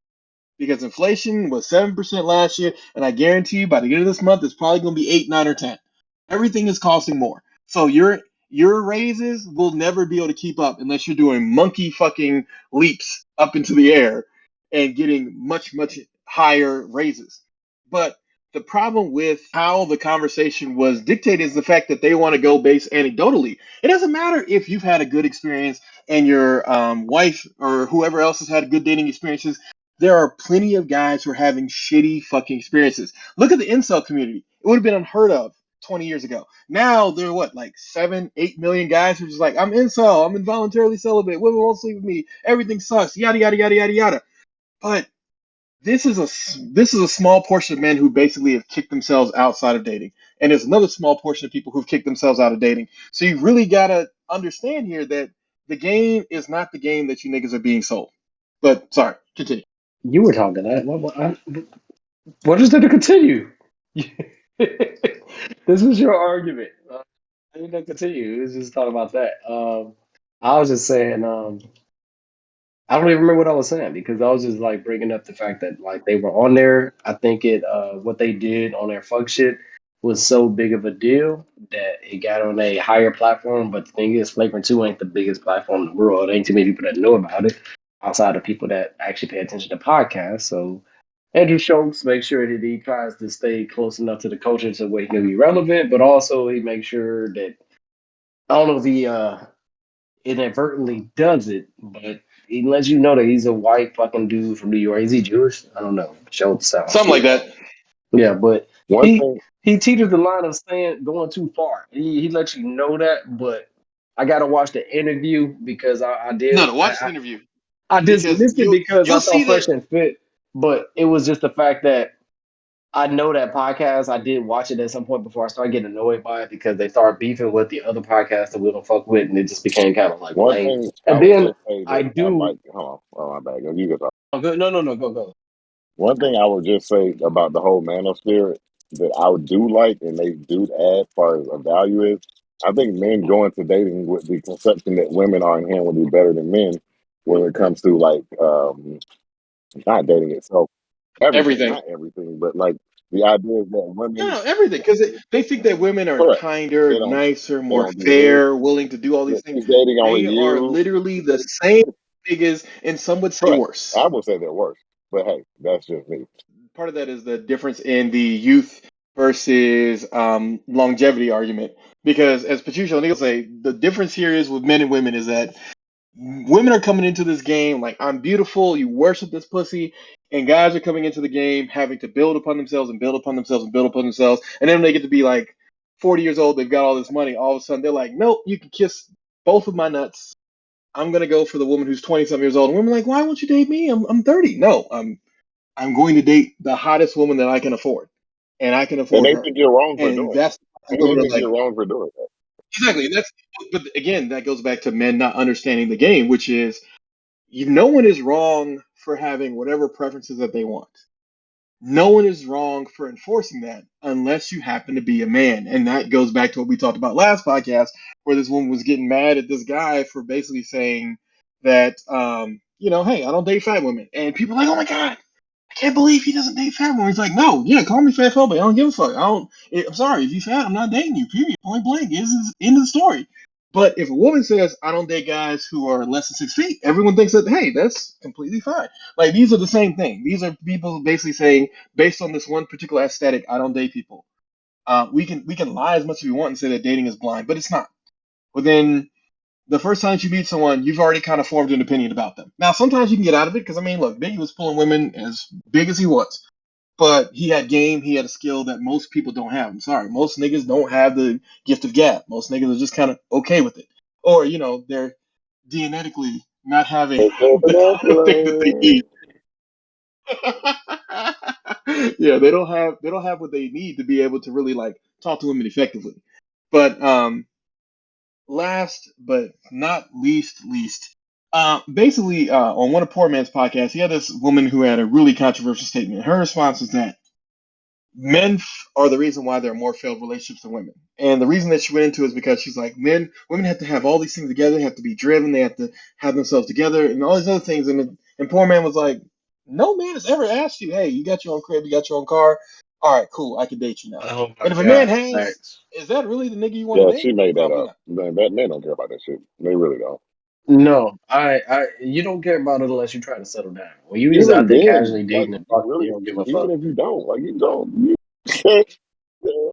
because inflation was 7% last year, and I guarantee you by the end of this month it's probably going to be 8, 9, or 10. Everything is costing more, so your raises will never be able to keep up unless you're doing monkey fucking leaps up into the air and getting much higher raises. But the problem with how the conversation was dictated is the fact that they want to go based anecdotally. It doesn't matter if you've had a good experience and your wife or whoever else has had good dating experiences. There are plenty of guys who are having shitty fucking experiences. Look at the incel community. It would have been unheard of 20 years ago. Now there are what, like 7, 8 million guys who are just like, I'm incel, I'm involuntarily celibate, women won't sleep with me, everything sucks, yada yada yada yada yada. But this is a small portion of men who basically have kicked themselves outside of dating, and there's another small portion of people who've kicked themselves out of dating. So you really gotta understand here that the game is not the game that you niggas are being sold. But sorry, continue. You were talking that. What is there to continue? This was your argument. I didn't continue. Let's just talk about that. I was just saying. I don't even remember what I was saying because I was just like bringing up the fact that like they were on there. I think what they did on their fuck shit. was so big of a deal that it got on a higher platform. But the thing is, Flagrant 2 ain't the biggest platform in the world. There ain't too many people that know about it outside of people that actually pay attention to podcasts. So Andrew Schultz makes sure that he tries to stay close enough to the culture to where he can be relevant, but also he makes sure that I don't know if he inadvertently does it, but he lets you know that he's a white fucking dude from New York. Is he Jewish? I don't know. Schultz sounds Something like Jewish. that. Yeah, but One he thing, he teeters the line of saying going too far. He lets you know that, but I gotta watch the interview because I No, did no, watch the interview I because dismissed it because I you'll see thought that. Fresh and Fit, but it was just the fact that I know that podcast. I did watch it at some point before I started getting annoyed by it because they started beefing with the other podcasts that we don't fuck with, and it just became kind of like one lame. thing I And would then just say I that I do. might hold on. Oh my bad. You go. Oh, go, no, no, no, go, go. One thing I would just say about the whole manosphere that I do like and they do add as far as a value is, I think men go into dating with the conception that women are inherently better than men when it comes to like not dating itself, everything, everything. not everything, but like the idea is that No, women, no, everything. Because they think that women are correct, kinder, they don't nicer, they more don't do this. fair, willing to do all these things. She's dating only They are you, literally the same niggas, and some would say correct. worse. I would say they're worse, but hey, that's just me. Part of that is the difference in the youth versus longevity argument. Because as Patricia O'Neill say, the difference here is with men and women is that women are coming into this game like I'm beautiful, you worship this pussy, and guys are coming into the game having to build upon themselves and build upon themselves and build upon themselves, and then when they get to be like 40 years old, they've got all this money. All of a sudden, they're like, nope, you can kiss both of my nuts. I'm gonna go for the woman who's 20 something years old. And women are like, why won't you date me? I'm 30. No, I'm going to date the hottest woman that I can afford, and I can And afford they her. think you're wrong for And doing it. that's And they women are think like, you're wrong for doing that. exactly. That's but again, that goes back to men not understanding the game, which is no one is wrong for having whatever preferences that they want. No one is wrong for enforcing that unless you happen to be a man. And that goes back to what we talked about last podcast, where this woman was getting mad at this guy for basically saying that, hey, I don't date fat women. And people are like, oh my God, I can't believe he doesn't date fat women. He's like, no, yeah, call me fat phobic. I don't give a fuck. I'm sorry. If you fat, I'm not dating you, period. Point blank. Is end of the story. But if a woman says, I don't date guys who are less than 6 feet, everyone thinks that, hey, that's completely fine. Like, these are the same thing. These are people basically saying, based on this one particular aesthetic, I don't date people. We can lie as much as we want and say that dating is blind, but it's not. Within the first time you meet someone, you've already kind of formed an opinion about them. Now, sometimes you can get out of it because, I mean, look, Biggie was pulling women as big as he was, but he had game, he had a skill that most people don't have. I'm sorry, most niggas don't have the gift of gab. Most niggas are just kind of okay with it, or they're DNnetically not having the thing that they need. Yeah, they don't have what they need to be able to really like talk to women effectively. But last but not least, basically on one of Poor Man's podcasts, he had this woman who had a really controversial statement. Her response was that are the reason why there are more failed relationships than women. And the reason that she went into is because she's like, women have to have all these things together, they have to be driven, they have to have themselves together, and all these other things. And Poor Man was like, no man has ever asked you, hey, you got your own crib, you got your own car. All right, cool, I can date you now. Oh my And if a man God, has, thanks. is that really the nigga you want to Yeah, date? she made that Probably up. not. Man, that men don't care about that shit. They really don't. No, you don't care about it unless you try to settle down. When you just out Even there then, casually like dating and you fucking, you really, don't give a even fuck. if you don't, like you don't,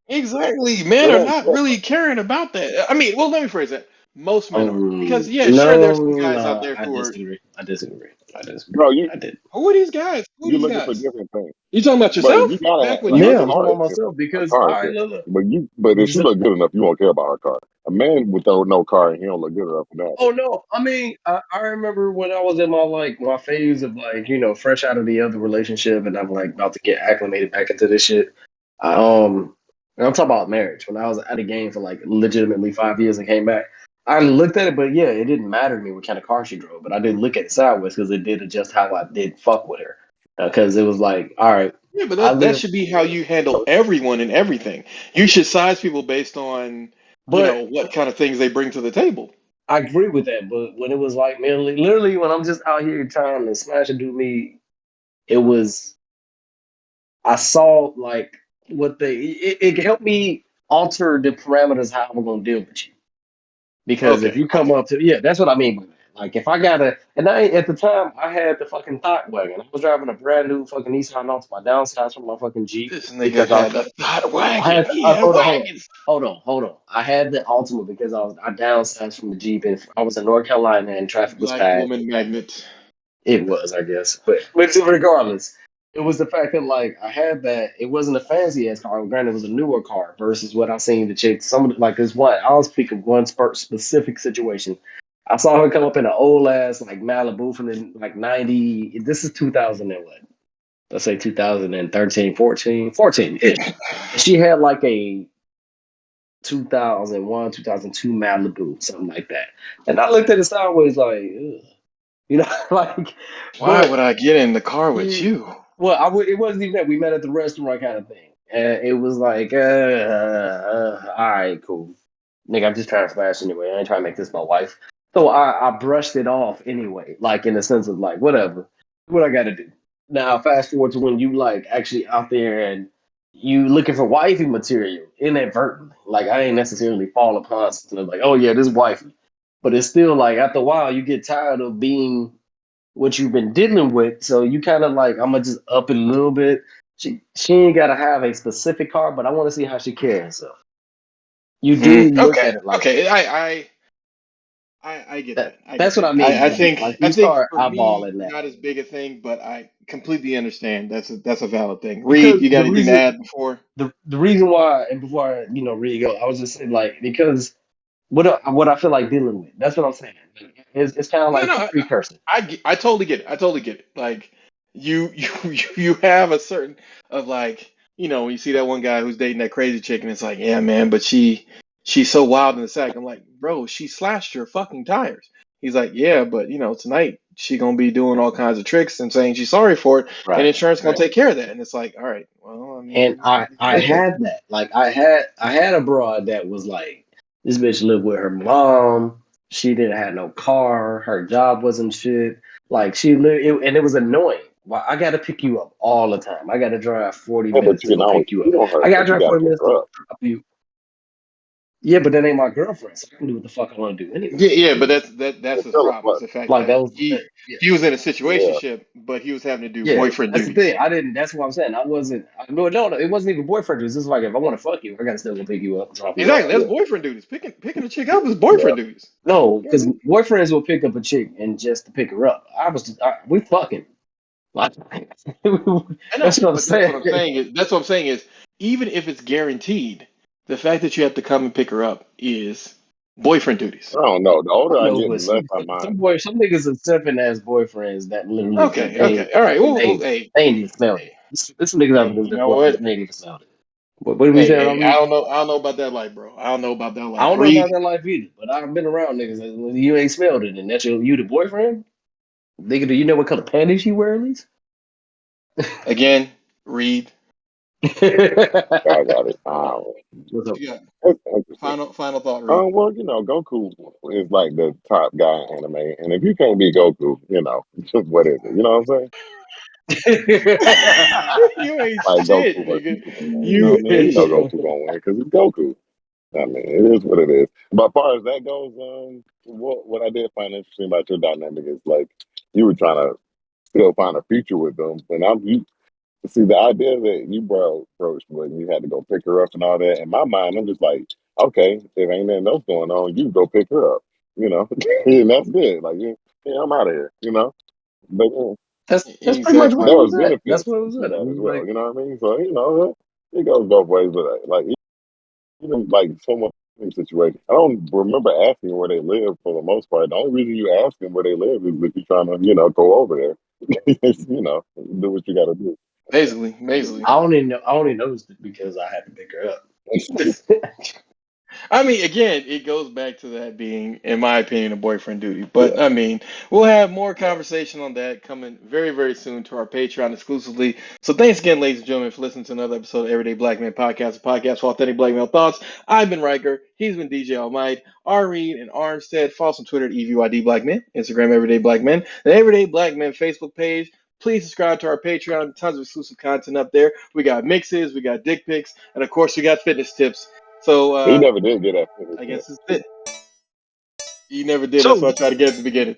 Exactly. they Men are don't not care. really caring about that. I mean, well, let me phrase it. Most men aren't. Because, yeah, sure, No, there's some guys out no, there I who are. disagree. I disagree. I disagree. Bro, I did. Who are these guys? Who are you're these looking for guys? different things. You talking about But if you yourself? gotta have Back when like you a were Yeah, I'm talking car single? about is myself different. A because car is I different. look. But if she So, look good enough, you won't care about her car. A man would throw no car and he don't look good enough for that. oh no, I mean, I remember when I was in my phase of like fresh out of the other relationship, and I'm like about to get acclimated back into this shit. I, and I'm talking about marriage. When I was out of game for like legitimately 5 years and came back, I looked at it, but yeah, it didn't matter to me what kind of car she drove. But I did look at it sideways because it did adjust how I did fuck with her. Because it was like, all right, Yeah, but I that live, should be how you handle everyone and everything. You should size people based on, but what kind of things they bring to the table. I agree with that. But when it was like, man, literally, when I'm just out here trying to smash and do me, it was I saw like what it helped me alter the parameters how I'm gonna deal with you. Because if Okay, you come okay. up to, yeah, that's what I mean by that. Like if I gotta, and at the time I had the fucking thought wagon. I was driving a brand new fucking Nissan Altima, downsize from my fucking Jeep This nigga because had the thought I wagon. had He had wagons. hold on. I had the Altima because I downsized from the Jeep and I was in North Carolina and traffic was Black bad. woman magnet. It was, I guess, but regardless, it was the fact that like I had that. It wasn't a fancy ass car. Granted, it was a newer car versus what I seen the chicks. Some of the, like this one. I'll speak of one specific situation. I saw her come up in an old ass like Malibu from the like 90. This is 2000 and what? Let's say 2013, 14 ish. And she had like a 2001, 2002 Malibu, something like that. And I looked at it sideways like, ugh. You know, like, Why but would I get in the car with he, you? well, it wasn't even that. We met at the restaurant kind of thing. And it was like, all right, cool. Nigga, I'm just trying to smash anyway. I ain't trying to make this my wife. So I brushed it off anyway, like in the sense of like, whatever, what I got to do. Now, fast forward to when you like actually out there and you looking for wifey material inadvertently. Like, I ain't necessarily fall upon something like, oh yeah, this wifey. But it's still like, after a while, you get tired of being what you've been dealing with. So you kind of like, I'm gonna just up it a little bit. She ain't gotta have a specific car, but I want to see how she carries herself. You do look Okay, at it like that. okay. I get that. I get That's what that. I mean I by that. think Like I you think start for me, eyeballing that not as big a thing, but I completely understand. That's a valid thing. Reed, because you got anything to add before? the reason why, and before I really go, I was just saying like because what I feel like dealing with. That's what I'm saying. It's kind of No, like no, a precursor. I totally get it. I totally get it. Like you have a certain of like, when you see that one guy who's dating that crazy chick and it's like, yeah, man, but she's so wild in the sack. I'm like, bro, she slashed your fucking tires. He's like, yeah, but tonight she gonna be doing all kinds of tricks and saying she's sorry for it, and Right. insurance gonna take care of that. And it's like, all right, well, I And mean, I had that. Like I had a broad that was like this bitch lived with her mom. She didn't have no car. Her job wasn't shit. Like she lived, and it was annoying. Well, I got to pick you up all the time. I got to drive 40 Yeah, but minutes you to can go always pick you cheat up. on her, I got to but you drive got to 40 pick minutes to her go up. drop you. Yeah, but that ain't my girlfriend, so I can do what the fuck I want to do anyway. yeah, yeah, but that's It's his still a problem. It's plus. the fact Like that that was yeah. he was in a Yeah. situationship, but he was having to do Yeah, boyfriend that's the duties. thing. I didn't. That's what I'm saying. I wasn't. No, it wasn't even boyfriend. It was just like if I want to fuck you, I gotta still go pick you up, drop you Exactly, off. that's Yeah. boyfriend duties. Picking a chick up is Yeah. boyfriend duties. No, You know what I because mean? boyfriends will pick up a chick and just to pick her up. We fucking. Like, I that's know, what I'm but that's saying. what I'm saying is even if it's guaranteed, the fact that you have to come and pick her up is boyfriend duties. I don't know. The I older I know, get, but the less I mind. some niggas are stepping as boyfriends that literally just Okay, okay, all right. Well, hey, they ain't even smelled it. hey, This some niggas out hey, there you that know boyfriends what? they ain't even smelled it. What do we Hey, say, hey, Reed? I don't know about that life, bro. I don't know about that I life. don't know Read about that life either, but I've been around niggas that you ain't smelled it, and that's you the boyfriend. Nigga, do you know what color panties you wear at least? again. Read. I got it. What's up? You got That's interesting. final thought. Read. Well, Goku is like the top guy in anime, and if you can't be Goku, what is it? You know what I'm saying? You ain't Like shit, Goku versus nigga. Superman. You know You what I mean? You ain't know shit. Goku gonna win because it's Goku. I mean, it is what it is. But as far as that goes, what I did find interesting about your dynamic is like you were trying to still find a future with them, and you see the idea that you broached when you had to go pick her up and all that. In my mind, I'm just like, okay, if ain't nothing else going on, you go pick her up, and that's good. Like, yeah, I'm out of here, But that's pretty much where Exactly. it there was was at. That's benefits where it was to at. I that as mean, well. like, You know what I mean? So it goes both ways. But like even like someone situation, I don't remember asking where they live for the most part. The only reason you ask them where they live is if you're trying to, go over there. Do what you got to do. Basically. I only noticed it because I had to pick her up. I mean, again, it goes back to that being, in my opinion, a boyfriend duty. But Yeah. I mean, we'll have more conversation on that coming very, very soon to our Patreon exclusively. So thanks again, ladies and gentlemen, for listening to another episode of Everyday Black Man Podcast, a podcast for authentic black male thoughts. I've been Riker. He's been DJ Almighty. R. Reed and Armstead. Follow us on Twitter at EVYD Black Men, Instagram Everyday Black Men, the Everyday Black Men Facebook page. Please subscribe to our Patreon. Tons of exclusive content up there. We got mixes, we got dick pics, and of course we got fitness tips. So He never did get that fitness I tip. guess it's it. You never did. That's So what I tried to get at the beginning.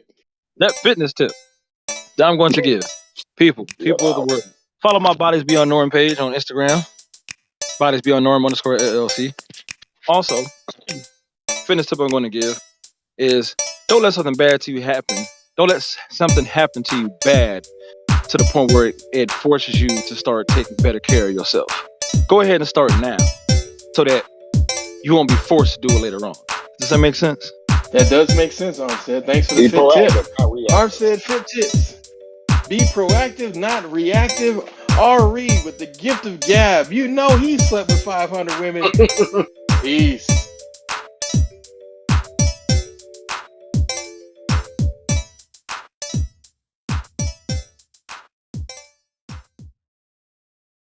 that fitness tip that I'm going to give people Yeah, of the world. Follow my Bodies Beyond Norm page on Instagram. Bodies Beyond Norm _ LLC. Also, fitness tip I'm going to give is don't let something bad to you happen. Don't let something happen to you bad to the point where it forces you to start taking better care of yourself. Go ahead and start now so that you won't be forced to do it later on. Does that make sense? That does make sense, Armstead. Thanks for the be fit tip. proactive, not reactive. Armstead fit tips. Be proactive, not reactive. R. Reed with the gift of gab. You know he slept with 500 women. Peace.